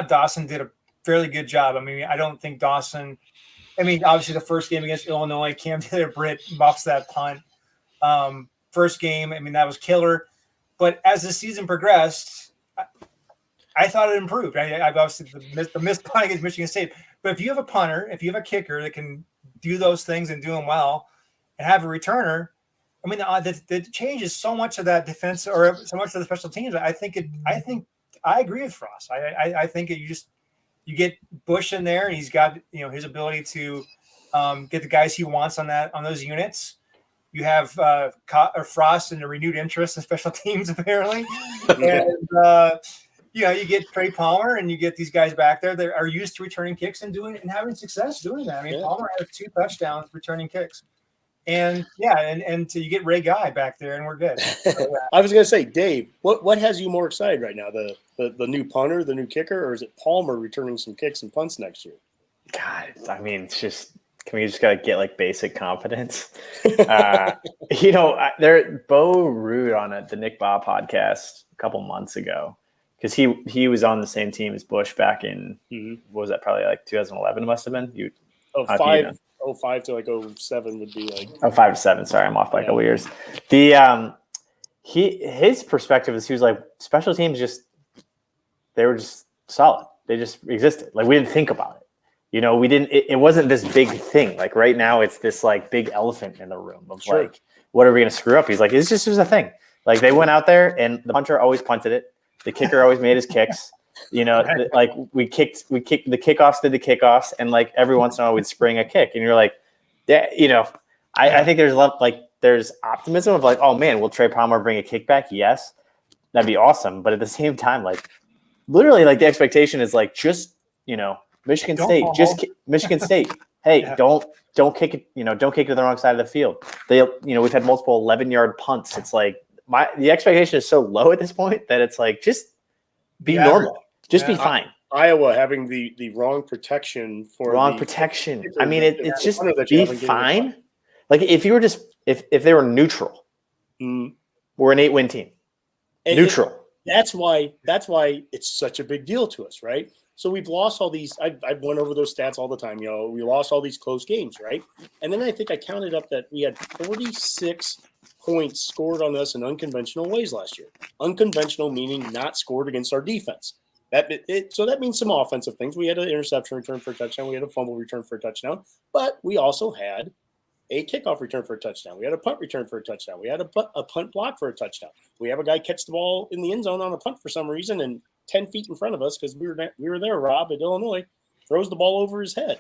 Dawson did a fairly good job. I mean, I don't think Dawson – obviously the first game against Illinois, Cam Taylor-Britt buffs that punt. First game, that was killer. But as the season progressed, I thought it improved. I've obviously the missed punt against Michigan State. But if you have a punter, if you have a kicker that can do those things and do them well, and have a returner, that changes so much of that defense or so much of the special teams. I think I agree with Frost. I think you get Bush in there, and he's got his ability to get the guys he wants on those units. You have Frost and a renewed interest in special teams, apparently. And, you get Trey Palmer, and you get these guys back there that are used to returning kicks and having success doing that. Palmer has 2 touchdowns returning kicks. And, and so you get Ray Guy back there, and we're good. I was going to say, Dave, what has you more excited right now? The new punter, the new kicker, or is it Palmer returning some kicks and punts next year? God, it's just – can we just got to get like basic confidence? Bo Rude on the Nick Baugh podcast a couple months ago, because he was on the same team as Bush back in, what was that, probably like 2011 it must have been? 05 to like 07 would be like 05 to 7. Sorry, I'm off by a couple years. His perspective is he was like, special teams they were just solid. They just existed. Like, we didn't think about it. We didn't. It wasn't this big thing. Like right now, it's this like big elephant in the room of like, what are we going to screw up? He's like, it's just a thing. Like they went out there, and the punter always punted it. The kicker always made his kicks. like we kicked the kickoffs, did the kickoffs, and like every once in a while we'd spring a kick, and you're like, yeah, I think there's optimism of like, oh man, will Trey Palmer bring a kickback? Yes, that'd be awesome. But at the same time, like literally, like the expectation is like just Michigan Don't State, fall. Michigan State. Hey, Yeah. don't kick it, don't kick it to the wrong side of the field. We've had multiple 11-yard punts. It's like the expectation is so low at this point that it's like just be Yeah. normal, just be Yeah. fine. Iowa having the wrong protection for Wrong the protection. kicker I mean, that- it's that just punter that you be haven't given a fine. Like if you were just if they were neutral, Mm. we're an 8-win team. And Neutral. That's why it's such a big deal to us, right? So we've lost all these. I've went over those stats all the time. We lost all these close games, right? And then I think I counted up that we had 46 points scored on us in unconventional ways last year. Unconventional meaning not scored against our defense. So that means some offensive things. We had an interception return for a touchdown. We had a fumble return for a touchdown. But we also had a kickoff return for a touchdown. We had a punt return for a touchdown. We had a punt block for a touchdown. We have a guy catch the ball in the end zone on a punt for some reason, and 10 feet in front of us, because we were there, Rob, at Illinois, throws the ball over his head.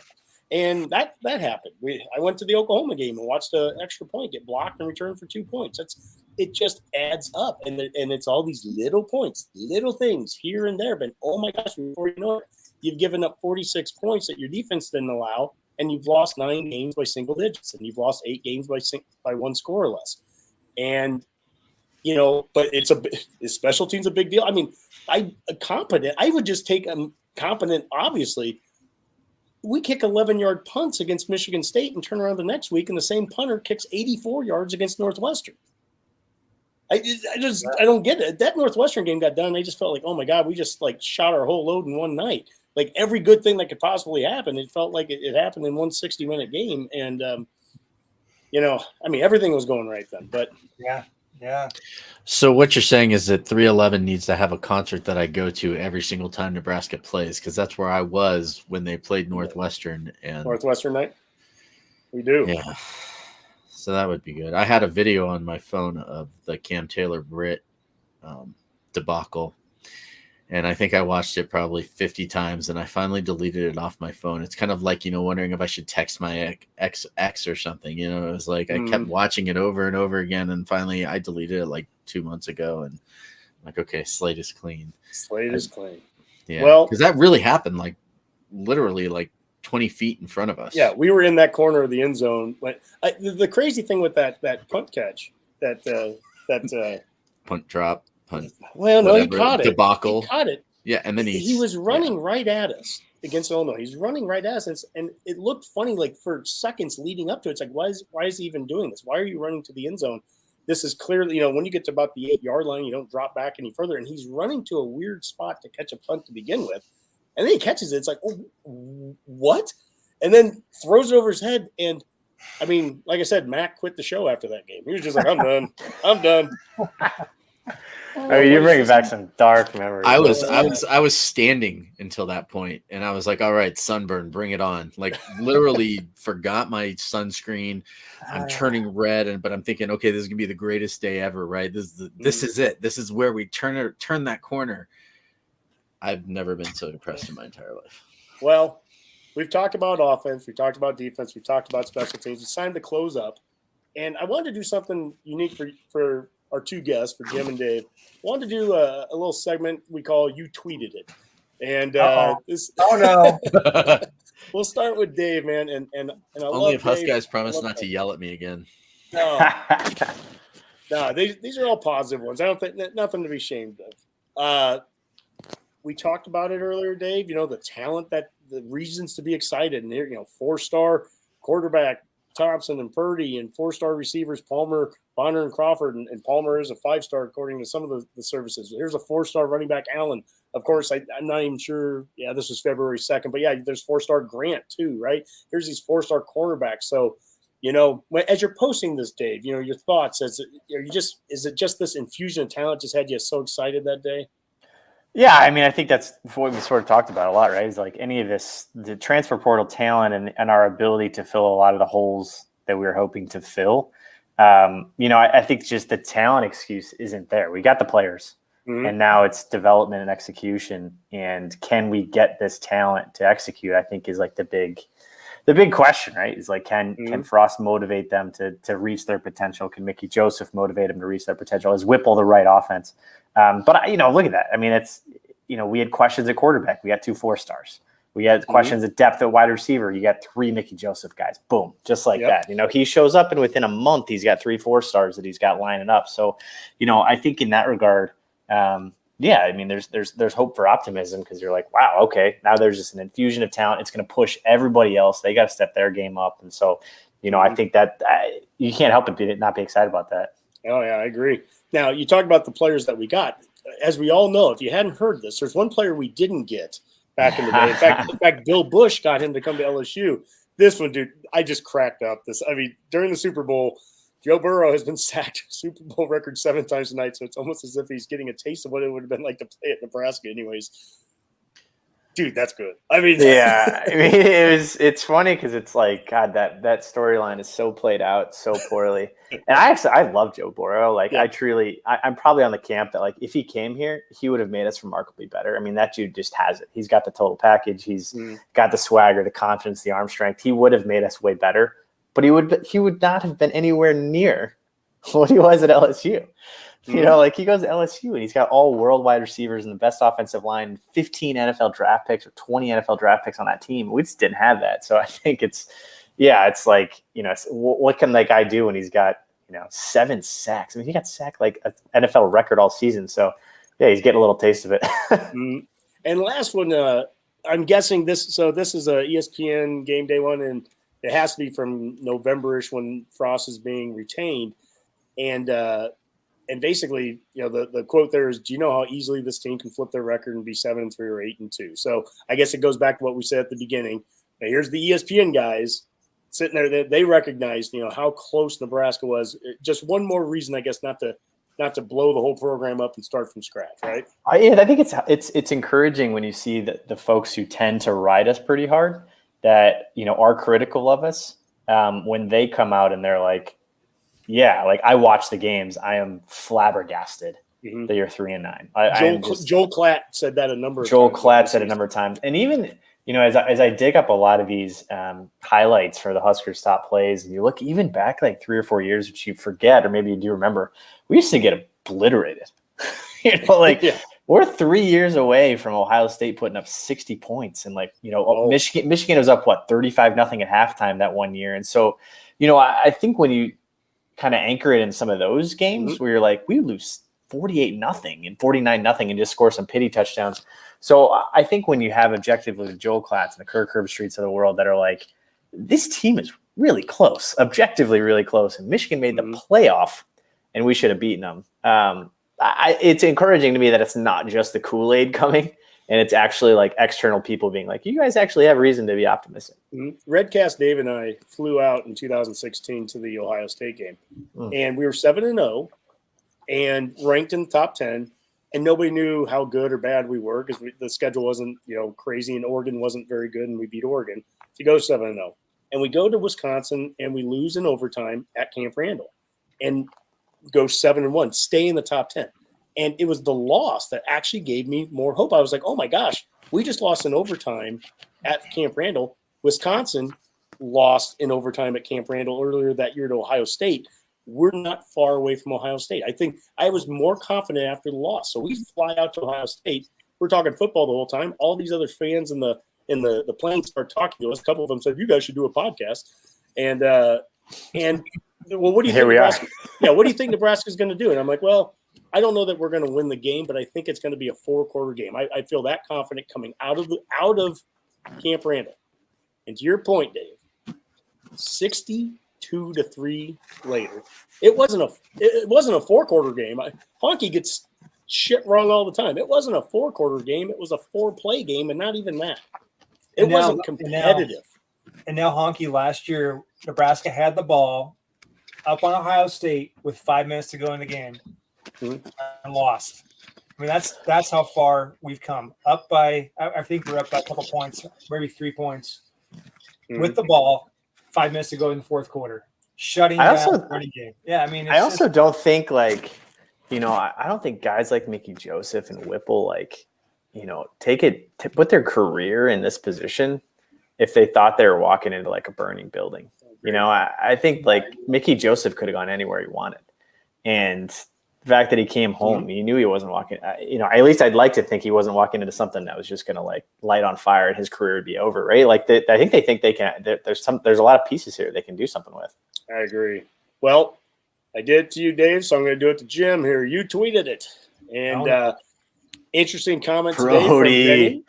And that happened. I went to the Oklahoma game and watched an extra point get blocked and returned for 2 points. It just adds up. And it's all these little points, little things here and there. But, oh, my gosh, before you know it, you've given up 46 points that your defense didn't allow, and you've lost 9 games by single digits, and you've lost 8 games by 1 score or less. And, but special teams a big deal. I mean, I would just take competent, obviously. We kick 11-yard punts against Michigan State and turn around the next week, and the same punter kicks 84 yards against Northwestern. I don't get it. That Northwestern game got done. I just felt like, oh my God, we just like shot our whole load in one night. Like every good thing that could possibly happen, it felt like it happened in one 60-minute game. And, I mean, everything was going right then. But Yeah. So what you're saying is that 311 needs to have a concert that I go to every single time Nebraska plays, because that's where I was when they played Northwestern. And Northwestern night, we do. yeah, so that would be good. I had a video on my phone of the Cam Taylor Britt debacle, and I think I watched it probably 50 times, and I finally deleted it off my phone. It's kind of like, wondering if I should text my ex or something. It was like I kept watching it over and over again, and finally I deleted it like 2 months ago, and I'm like, okay, slate is clean. Slate is clean. Yeah, Well, because that really happened like literally like 20 feet in front of us. Yeah, we were in that corner of the end zone. But the crazy thing with that punt catch, that Punt drop, punt. well, no, he whatever, caught it. debacle. He caught it. Yeah, and then He was running right at us against Illinois. He's running right at us, and it looked funny, like for seconds leading up to it. It's like, why is he even doing this? Why are you running to the end zone? This is clearly, when you get to about the 8-yard line, you don't drop back any further. And he's running to a weird spot to catch a punt to begin with. And then he catches it. It's like, oh, what? And then throws it over his head. And, I mean, like I said, Mac quit the show after that game. He was just like, I'm done. I'm done. Oh, you're bringing back some dark memories. I was standing until that point, and I was like, all right, sunburn, bring it on. Like literally forgot my sunscreen. I'm turning red, but I'm thinking, okay, this is gonna be the greatest day ever, right? This is it. This is where we turn that corner. I've never been so depressed in my entire life. Well, we've talked about offense, we've talked about defense, we've talked about special teams. It's time to close up. And I wanted to do something unique for our 2 guests, for Jim and Dave. I wanted to do a little segment we call You Tweeted It. And this. Oh no. We'll start with Dave, man. And I Only love if Husk Dave. guys promise I love not to Dave. yell at me again. No, these are all positive ones. I don't think nothing to be ashamed of. We talked about it earlier, Dave. The talent, the reasons to be excited, and 4-star quarterback Thompson and Purdy, and 4-star receivers Palmer, Bonner, and Crawford, and Palmer is a 5-star according to some of the services. Here's a 4-star running back Allen. Of course, I'm not even sure. Yeah, this was February 2nd, but yeah, there's 4-star Grant too, right? Here's these 4-star cornerbacks. So, as you're posting this, Dave, your thoughts. Is it just this infusion of talent just had you so excited that day? Yeah, I mean, I think that's what we sort of talked about a lot, right? Is like any of this, the transfer portal talent and our ability to fill a lot of the holes that we were hoping to fill. I think just the talent excuse isn't there. We got the players. And now it's development and execution. And can we get this talent to execute? I think is like the big question, right? Is like, can Frost motivate them to reach their potential? Can Mickey Joseph motivate them to reach their potential? Is Whipple the right offense? But look at that. I mean, it's, we had questions at quarterback. We got 2 4-stars. We had questions at depth at wide receiver. You got 3 Mickey Joseph guys. Boom. Just like that. He shows up and within a month, he's got 3 4-stars that he's got lining up. So, I think in that regard, there's hope for optimism because you're like, wow, okay, now there's just an infusion of talent. It's going to push everybody else. They got to step their game up. And so, I think that you can't help but not be excited about that. Oh, yeah, I agree. Now, you talk about the players that we got. As we all know, if you hadn't heard this, there's one player we didn't get back in the day. In fact, Bill Bush got him to come to LSU. This one, dude, I just cracked up. During the Super Bowl, Joe Burrow has been sacked Super Bowl record 7 times tonight, so it's almost as if he's getting a taste of what it would have been like to play at Nebraska anyways. Dude, that's good. It's funny because it's like, God, that storyline is so played out so poorly. And I love Joe Burrow. I'm probably on the camp that, like, if he came here, he would have made us remarkably better. I mean, that dude just has it. He's got the total package. He's got the swagger, the confidence, the arm strength. He would have made us way better. But he would not have been anywhere near what he was at LSU. He goes to LSU and he's got all worldwide receivers and the best offensive line, 15 NFL draft picks or 20 NFL draft picks on that team. We just didn't have that. So I think it's like, what can that guy do when he's got, 7 sacks? I mean, he got sacked like an NFL record all season. So, yeah, he's getting a little taste of it. And last one, I'm guessing this is a ESPN game day one, and it has to be from November-ish when Frost is being retained. And basically, the quote there is, do you know how easily this team can flip their record and be 7-3 or 8-2? So I guess it goes back to what we said at the beginning. Now, here's the ESPN guys sitting there. They recognized, how close Nebraska was. Just one more reason, I guess, not to blow the whole program up and start from scratch, right? I think it's encouraging when you see that the folks who tend to ride us pretty hard, that, are critical of us, when they come out and they're like, yeah, like, I watch the games, I am flabbergasted that you're 3-9. Joel Klatt said that a number of times. Joel Klatt said a number of times. And even, as I dig up a lot of these highlights for the Huskers' top plays, and you look even back like 3 or 4 years, which you forget, or maybe you do remember, we used to get obliterated. We're 3 years away from Ohio State putting up 60 points. And Michigan was up, 35-0 at halftime that one year. And so, I think when you kind of anchor it in some of those games where you're like, we lose 48-0 and 49-0 and just score some pity touchdowns. So I think when you have objectively the Joel Klatts and the Kirk Herbstreits of the world that are like, this team is really close, objectively really close, and Michigan made the playoff and we should have beaten them. It's encouraging to me that it's not just the Kool-Aid coming, and it's actually like external people being like, you guys actually have reason to be optimistic. Redcast Dave and I flew out in 2016 to the Ohio State game, and we were 7-0 and ranked in the top 10, and nobody knew how good or bad we were because the schedule wasn't, crazy, and Oregon wasn't very good, and we beat Oregon to go 7-0. And we go to Wisconsin, and we lose in overtime at Camp Randall and go 7-1, stay in the top 10. And it was the loss that actually gave me more hope. I was like, oh, my gosh, we just lost in overtime at Camp Randall. Wisconsin lost in overtime at Camp Randall earlier that year to Ohio State. We're not far away from Ohio State. I think I was more confident after the loss. So we fly out to Ohio State. We're talking football the whole time. All these other fans in the plane start talking to us. A couple of them said, you guys should do a podcast. And well, what do you think Nebraska? Yeah, what do you think Nebraska's going to do? And I'm like, well, I don't know that we're going to win the game, but I think it's going to be a 4-quarter game. I feel that confident coming out of Camp Randall. And to your point, Dave, 62-3 later, it wasn't a 4-quarter game. Honky gets shit wrong all the time. It wasn't a 4-quarter game. It was a 4-play game, and not even that. It wasn't competitive. And now Honky, last year, Nebraska had the ball up on Ohio State with 5 minutes to go in the game. And lost. I mean, that's how far we've come. Up by, I think we're up by a couple points, maybe 3 points with the ball. 5 minutes to go in the fourth quarter, shutting down the running game. Yeah, I mean, I also don't think like I don't think guys like Mickey Joseph and Whipple, put their career in this position if they thought they were walking into like a burning building. I think like Mickey Joseph could have gone anywhere he wanted. And the fact that he came home, he knew he wasn't walking, at least I'd like to think he wasn't walking into something that was just going to like light on fire and his career would be over. Right. Like I think they think they can, there's a lot of pieces here they can do something with. I agree. Well, I did it to you, Dave, so I'm going to do it to Jim here. You tweeted it. And interesting comment today from Benning.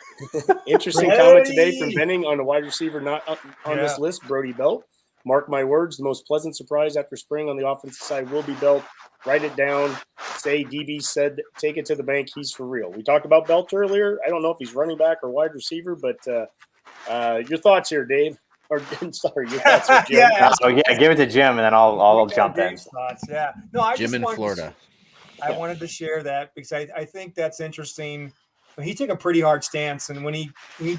Interesting comment today from Benning on a wide receiver not on this list, Brody Belt. Mark my words, the most pleasant surprise after spring on the offensive side will be Belt. Write it down. Say DB said, take it to the bank. He's for real. We talked about Belt earlier. I don't know if he's running back or wide receiver, but your thoughts here, Dave. Or sorry, your thoughts here, Jim. Give it to Jim, and then I'll jump in. Thoughts, yeah. No, Jim in Florida. I wanted to share that because I think that's interesting. He took a pretty hard stance, and when he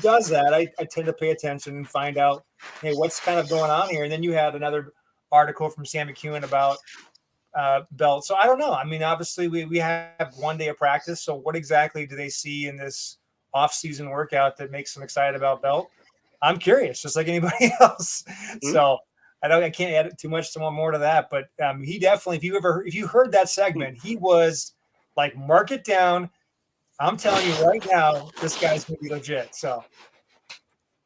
does that, I tend to pay attention and find out, hey, what's kind of going on here. And then you had another article from Sam McEwen about Belt. So I don't know. I mean, obviously we have 1 day of practice. So what exactly do they see in this off-season workout that makes them excited about Belt? I'm curious, just like anybody else. Mm-hmm. So I can't add too much more to that, but he definitely, if you heard that segment, he was like, mark it down. I'm telling you right now, this guy's going to be legit. So,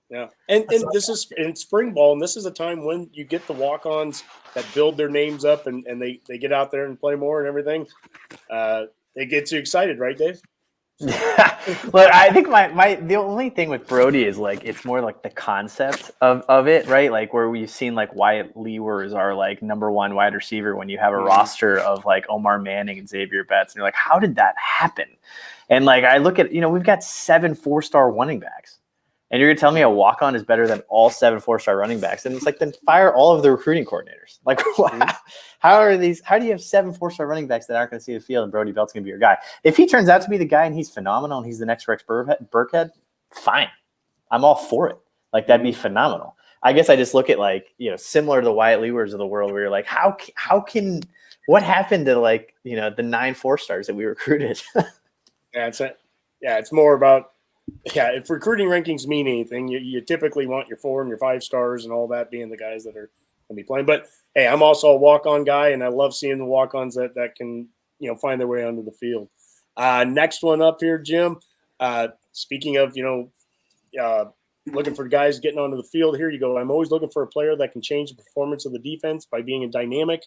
yeah. And this is in spring ball, and this is a time when you get the walk-ons that build their names up and they get out there and play more and everything. It gets you excited, right, Dave? Yeah, but I think the only thing with Brody is like it's more like the concept of it, right? Like where we've seen like Wyatt Lewer is our like number one wide receiver when you have a roster of like Omar Manning and Xavier Betts, and you're like, how did that happen? And like I look at we've got 7 4-star running backs, and you're gonna tell me a walk-on is better than all 7 4-star running backs, and it's like then fire all of the recruiting coordinators. Like how do you have 7 4-star running backs that aren't going to see the field and Brody Belt's going to be your guy? If he turns out to be the guy and he's phenomenal and he's the next Rex Burkhead, fine. I'm all for it. Like that'd be phenomenal. I guess I just look at like, similar to the Wyatt Lewers of the world where you're like, what happened to like, the 9 4-stars that we recruited? It's more about, if recruiting rankings mean anything, you typically want your 4 and your 5 stars and all that being the guys that are going to be playing. But hey, I'm also a walk-on guy, and I love seeing the walk-ons that can, find their way onto the field. Next one up here, Jim. Speaking of, looking for guys getting onto the field, here you go. I'm always looking for a player that can change the performance of the defense by being a dynamic.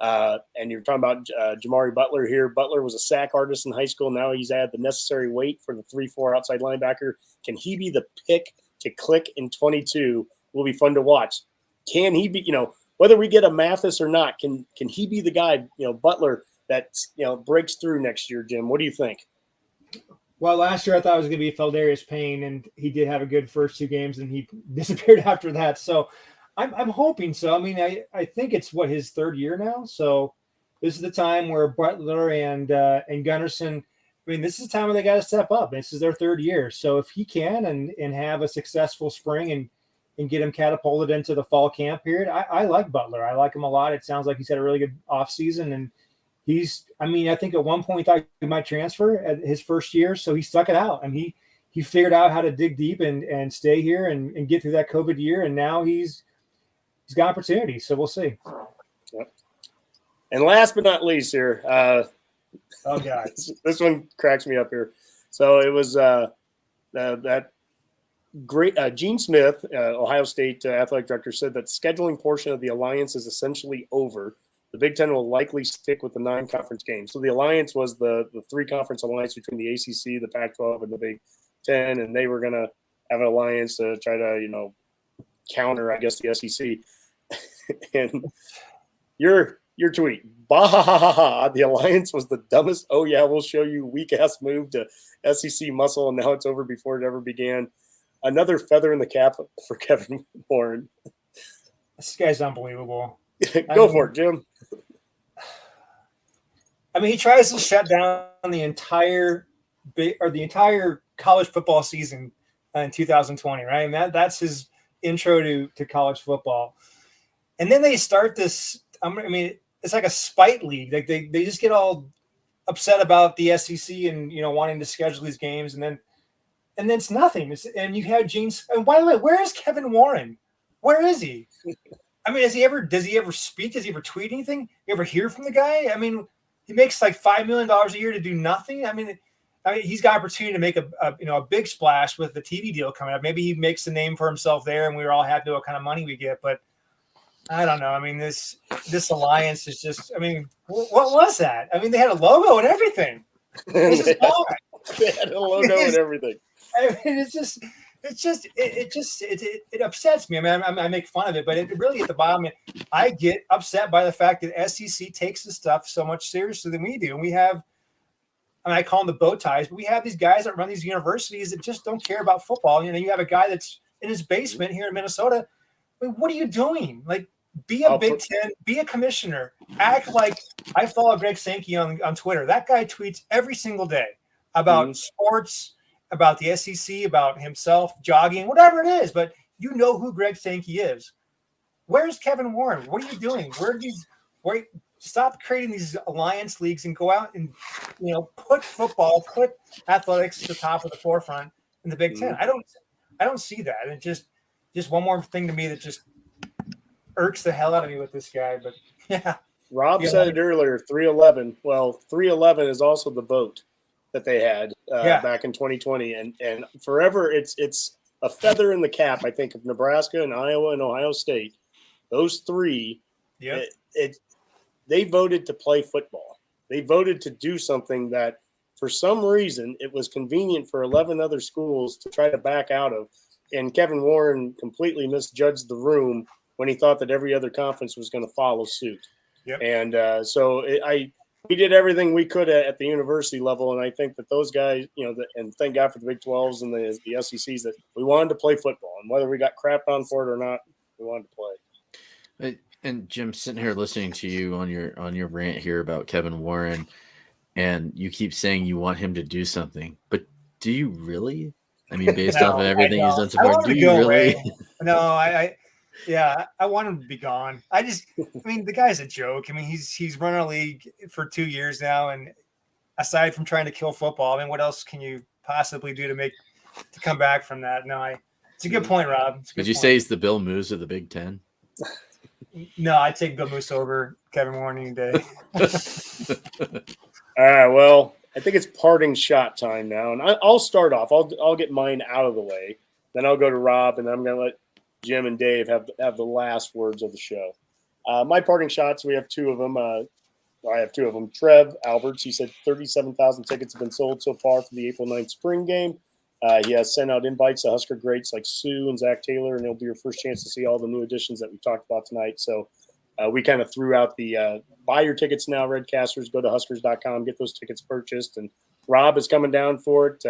And you're talking about Jamari Butler here. Butler was a sack artist in high school. Now he's added the necessary weight for the 3-4 outside linebacker. Can he be the pick to click in 22? Will be fun to watch. Can he be, whether we get a Mathis or not, can he be the guy, Butler, that, breaks through next year, Jim? What do you think? Well, last year I thought it was going to be Feldarius Payne, and he did have a good first 2 games, and he disappeared after that. So I'm hoping so. I mean, I think it's his 3rd year now. So this is the time where Butler and Gunnarsson, I mean, this is the time where they got to step up. This is their 3rd year. So if he can and have a successful spring and get him catapulted into the fall camp period, I like Butler. I like him a lot. It sounds like he's had a really good offseason, and I think at one point he thought he might transfer at his first year, so he stuck it out, and he figured out how to dig deep and stay here and get through that COVID year, and now he's got opportunity. So we'll see. Yep. And last but not least here, oh God, this one cracks me up here. So it was that great Gene Smith, Ohio State athletic director, said that scheduling portion of the alliance is essentially over. The Big Ten will likely stick with the 9 conference games. So the alliance was the 3 conference alliance between the ACC, the Pac-12, and the Big Ten, and they were going to have an alliance to try to, counter, I guess, the SEC. And your tweet, bah ha ha ha ha, the alliance was the dumbest. Oh yeah, we'll show you weak ass move to SEC muscle, and now it's over before it ever began. Another feather in the cap for Kevin Warren. This guy's unbelievable. Go for it, Jim. I mean, he tries to shut down the entire college football season in 2020, right? And that's his intro to college football. And then they start this. I mean, it's like a spite league. Like they just get all upset about the SEC and wanting to schedule these games, and then it's nothing. And you have Gene. And by the way, where is Kevin Warren? Where is he? I mean, does he ever speak? Does he ever tweet anything? You ever hear from the guy? I mean, he makes like $5 million a year to do nothing. I mean, he's got opportunity to make a big splash with the TV deal coming up. Maybe he makes a name for himself there, and we're all happy with what kind of money we get. But I don't know. I mean, this alliance is just. I mean, what was that? I mean, they had a logo and everything. This is odd. They had a logo and everything. I mean, it upsets me. I mean, I make fun of it, but it really at the bottom, I get upset by the fact that SEC takes this stuff so much seriously than we do. And we have, I call them the bow ties, but we have these guys that run these universities that just don't care about football. You have a guy that's in his basement here in Minnesota. I mean, what are you doing? Like, be a Big Ten, be a commissioner, act like I follow Greg Sankey on Twitter. That guy tweets every single day about sports, about the SEC, about himself, jogging, whatever it is. But you know who Greg Sankey is. Where's Kevin Warren? What are you doing? Stop creating these alliance leagues and go out and put football, put athletics to the top of the forefront in the Big Ten. I don't see that. And just one more thing to me that just irks the hell out of me with this guy. But yeah. Rob said it earlier, 311. Well, 311 is also the vote that they had back in 2020, and forever it's a feather in the cap, I think, of Nebraska and Iowa and Ohio State. Those three, they voted to play football. They voted to do something that for some reason it was convenient for 11 other schools to try to back out of, and Kevin Warren completely misjudged the room when he thought that every other conference was going to follow suit. Yep. And we did everything we could at the university level, and I think that those guys, and thank God for the Big 12s and the SECs, that we wanted to play football, and whether we got crapped on for it or not, we wanted to play. And Jim, sitting here listening to you on your rant here about Kevin Warren, and you keep saying you want him to do something, but do you really? I mean, based off of everything he's done so far, do you really? No, I want him to be gone. The guy's a joke. I mean, he's run a league for 2 years now, and aside from trying to kill football, I mean, what else can you possibly do to come back from that? No, it's a good point, Rob. Would you say he's the Bill Moose of the Big Ten? No, I'd take Bill Moose over Kevin Warren any day. All right, well, I think it's parting shot time now, and I'll start off. I'll get mine out of the way, then I'll go to Rob, and then I'm going to let Jim and Dave have the last words of the show. My parting shots, we have two of them. I have two of them. Trev Alberts, he said 37,000 tickets have been sold so far for the April 9th spring game. He has sent out invites to Husker greats like Sue and Zach Taylor, and it'll be your first chance to see all the new additions that we talked about tonight. So we kind of threw out the buy your tickets now, Redcasters. Go to Huskers.com, get those tickets purchased. And Rob is coming down for it.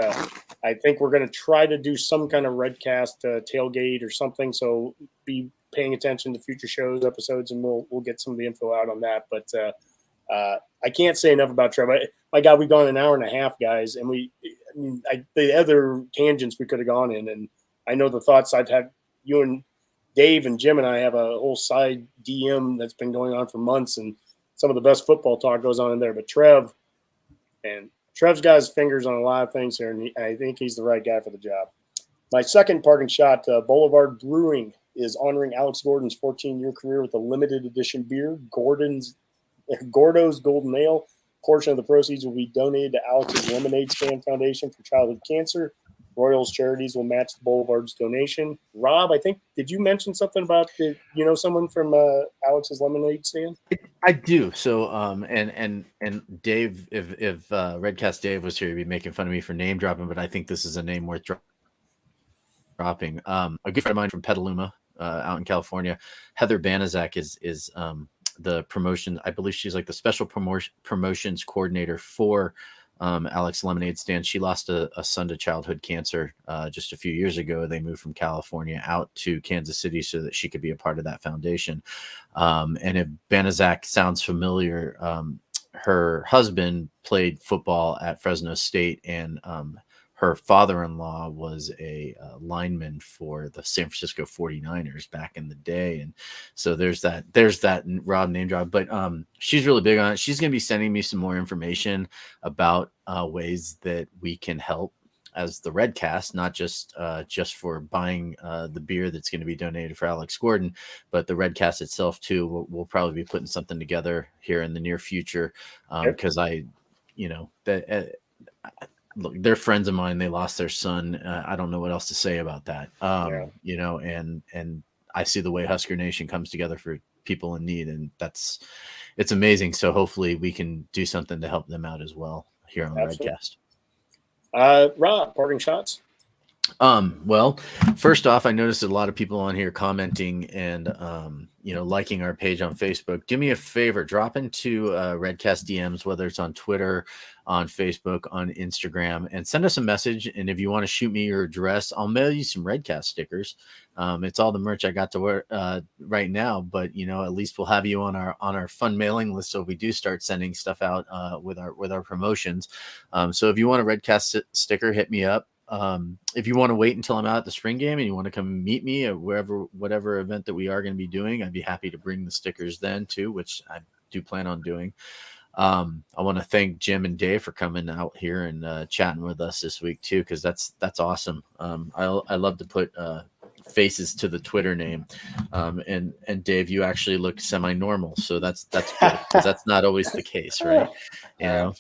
I think we're going to try to do some kind of Redcast tailgate or something. So be paying attention to future shows, episodes, and we'll get some of the info out on that. But I can't say enough about Trevor. My God, we've gone an hour and a half, guys, and the other tangents we could have gone in, and I know the thoughts I've had. You and Dave and Jim and I have a whole side DM that's been going on for months, and some of the best football talk goes on in there. But Trev's got his fingers on a lot of things here, and I think he's the right guy for the job. My second parting shot, Boulevard Brewing is honoring Alex Gordon's 14-year career with a limited edition beer, Gordo's Golden Ale. Portion of the proceeds will be donated to Alex's Lemonade Stand Foundation for Childhood Cancer. Royals Charities will match the Boulevard's donation. Rob, I think, did you mention something about someone from Alex's Lemonade Stand? I do. So, and Dave, if Redcast Dave was here, he'd be making fun of me for name dropping, but I think this is a name worth dropping. A good friend of mine from Petaluma, out in California, Heather Banaszak is the promotion. I believe she's like the special promotions coordinator for Alex Lemonade Stand. She lost a son to childhood cancer just a few years ago. They moved from California out to Kansas City so that she could be a part of that foundation. And if Banaszak sounds familiar, her husband played football at Fresno State, and her father-in-law was a lineman for the San Francisco 49ers back in the day. And so there's that Rob name drop, but she's really big on it. She's going to be sending me some more information about ways that we can help as the Redcast, not just for buying the beer that's going to be donated for Alex Gordon, but the Redcast itself too. We'll probably be putting something together here in the near future because look, they're friends of mine. They lost their son. I don't know what else to say about that. And I see the way Husker Nation comes together for people in need, and it's amazing. So hopefully we can do something to help them out as well here on the Redcast. Rob, parting shots. Well, first off, I noticed a lot of people on here commenting and liking our page on Facebook. Do me a favor, drop into Redcast DMs, whether it's on Twitter, on Facebook, on Instagram, and send us a message. And if you want to shoot me your address, I'll mail you some Redcast stickers. It's all the merch I got to wear right now, but at least we'll have you on our fun mailing list. So if we do start sending stuff out with our promotions. So if you want a Redcast sticker, hit me up. If you want to wait until I'm out at the spring game and you want to come meet me at whatever event that we are going to be doing, I'd be happy to bring the stickers then too, which I do plan on doing. I want to thank Jim and Dave for coming out here and chatting with us this week too, because that's awesome. I love to put faces to the Twitter name, and Dave, you actually look semi-normal, so that's good because that's not always the case, right? And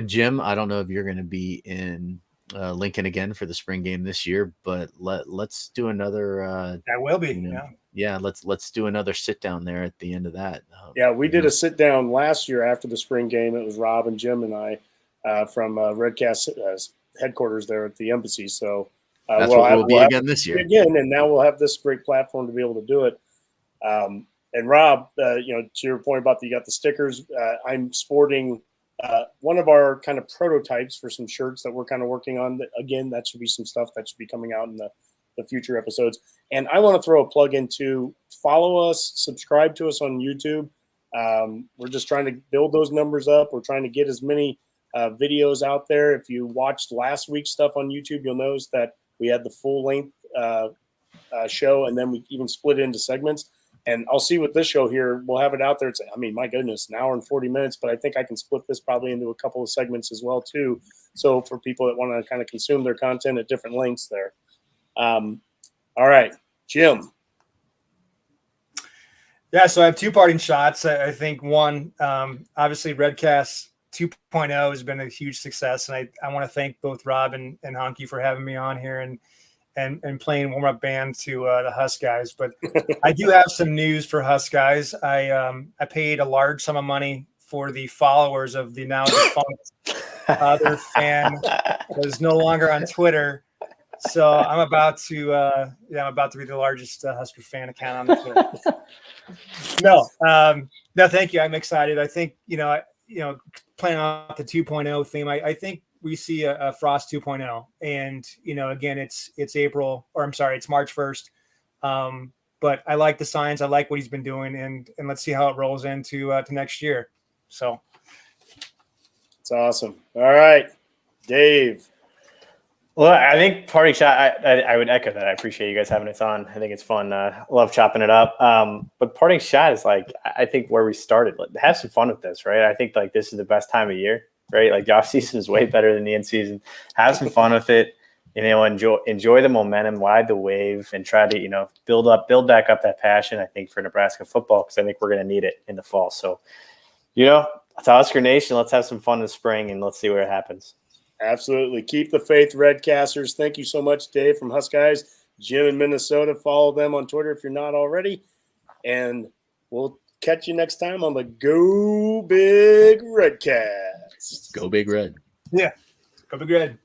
Jim, I don't know if you're going to be in Lincoln again for the spring game this year, but let's do another. I will be. Let's do another sit down there at the end of that. We did a sit down last year after the spring game. It was Rob and Jim and I from Redcast headquarters there at the embassy. So that's what we'll be again this year. Again, and now we'll have this great platform to be able to do it. And Rob, to your point about you got the stickers, I'm sporting one of our kind of prototypes for some shirts that we're kind of working on. Again, that should be some stuff that should be coming out in the future episodes. And I want to throw a plug into follow us, subscribe to us on YouTube. We're just trying to build those numbers up. We're trying to get as many videos out there. If you watched last week's stuff on YouTube, you'll notice that we had the full length show, and then we even split it into segments. And I'll see with this show here, we'll have it out there. My goodness, an hour and 40 minutes, but I think I can split this probably into a couple of segments as well too. So for people that want to kind of consume their content at different lengths there. All right, Jim. Yeah, so I have two parting shots. I think one, obviously Redcast 2.0 has been a huge success, and I want to thank both Rob and Honky for having me on here and playing warm-up band to the Husk guys. But I do have some news for Husk guys. I paid a large sum of money for the followers of the now defunct other fan that is no longer on Twitter. So I'm about to be the largest Husker fan account on the Twitter. No, thank you. I'm excited. I think playing off the 2.0 theme, I think we see a Frost 2.0, and again, it's March 1st. But I like the signs. I like what he's been doing, and let's see how it rolls into to next year. So it's awesome. All right, Dave. Well, I think parting shot, I would echo that. I appreciate you guys having us on. I think it's fun. Love chopping it up. But parting shot is I think where we started. Have some fun with this, right? I think this is the best time of year, right? The off season is way better than the in season. Have some fun with it. Enjoy the momentum, ride the wave, and try to build back up that passion. I think for Nebraska football, because I think we're going to need it in the fall. So, to Husker Nation, let's have some fun in the spring and let's see where it happens. Absolutely. Keep the faith, Redcasters. Thank you so much, Dave from Husk Guys. Jim in Minnesota. Follow them on Twitter if you're not already. And we'll catch you next time on the Go Big Redcast. Go Big Red. Yeah. Go Big Red.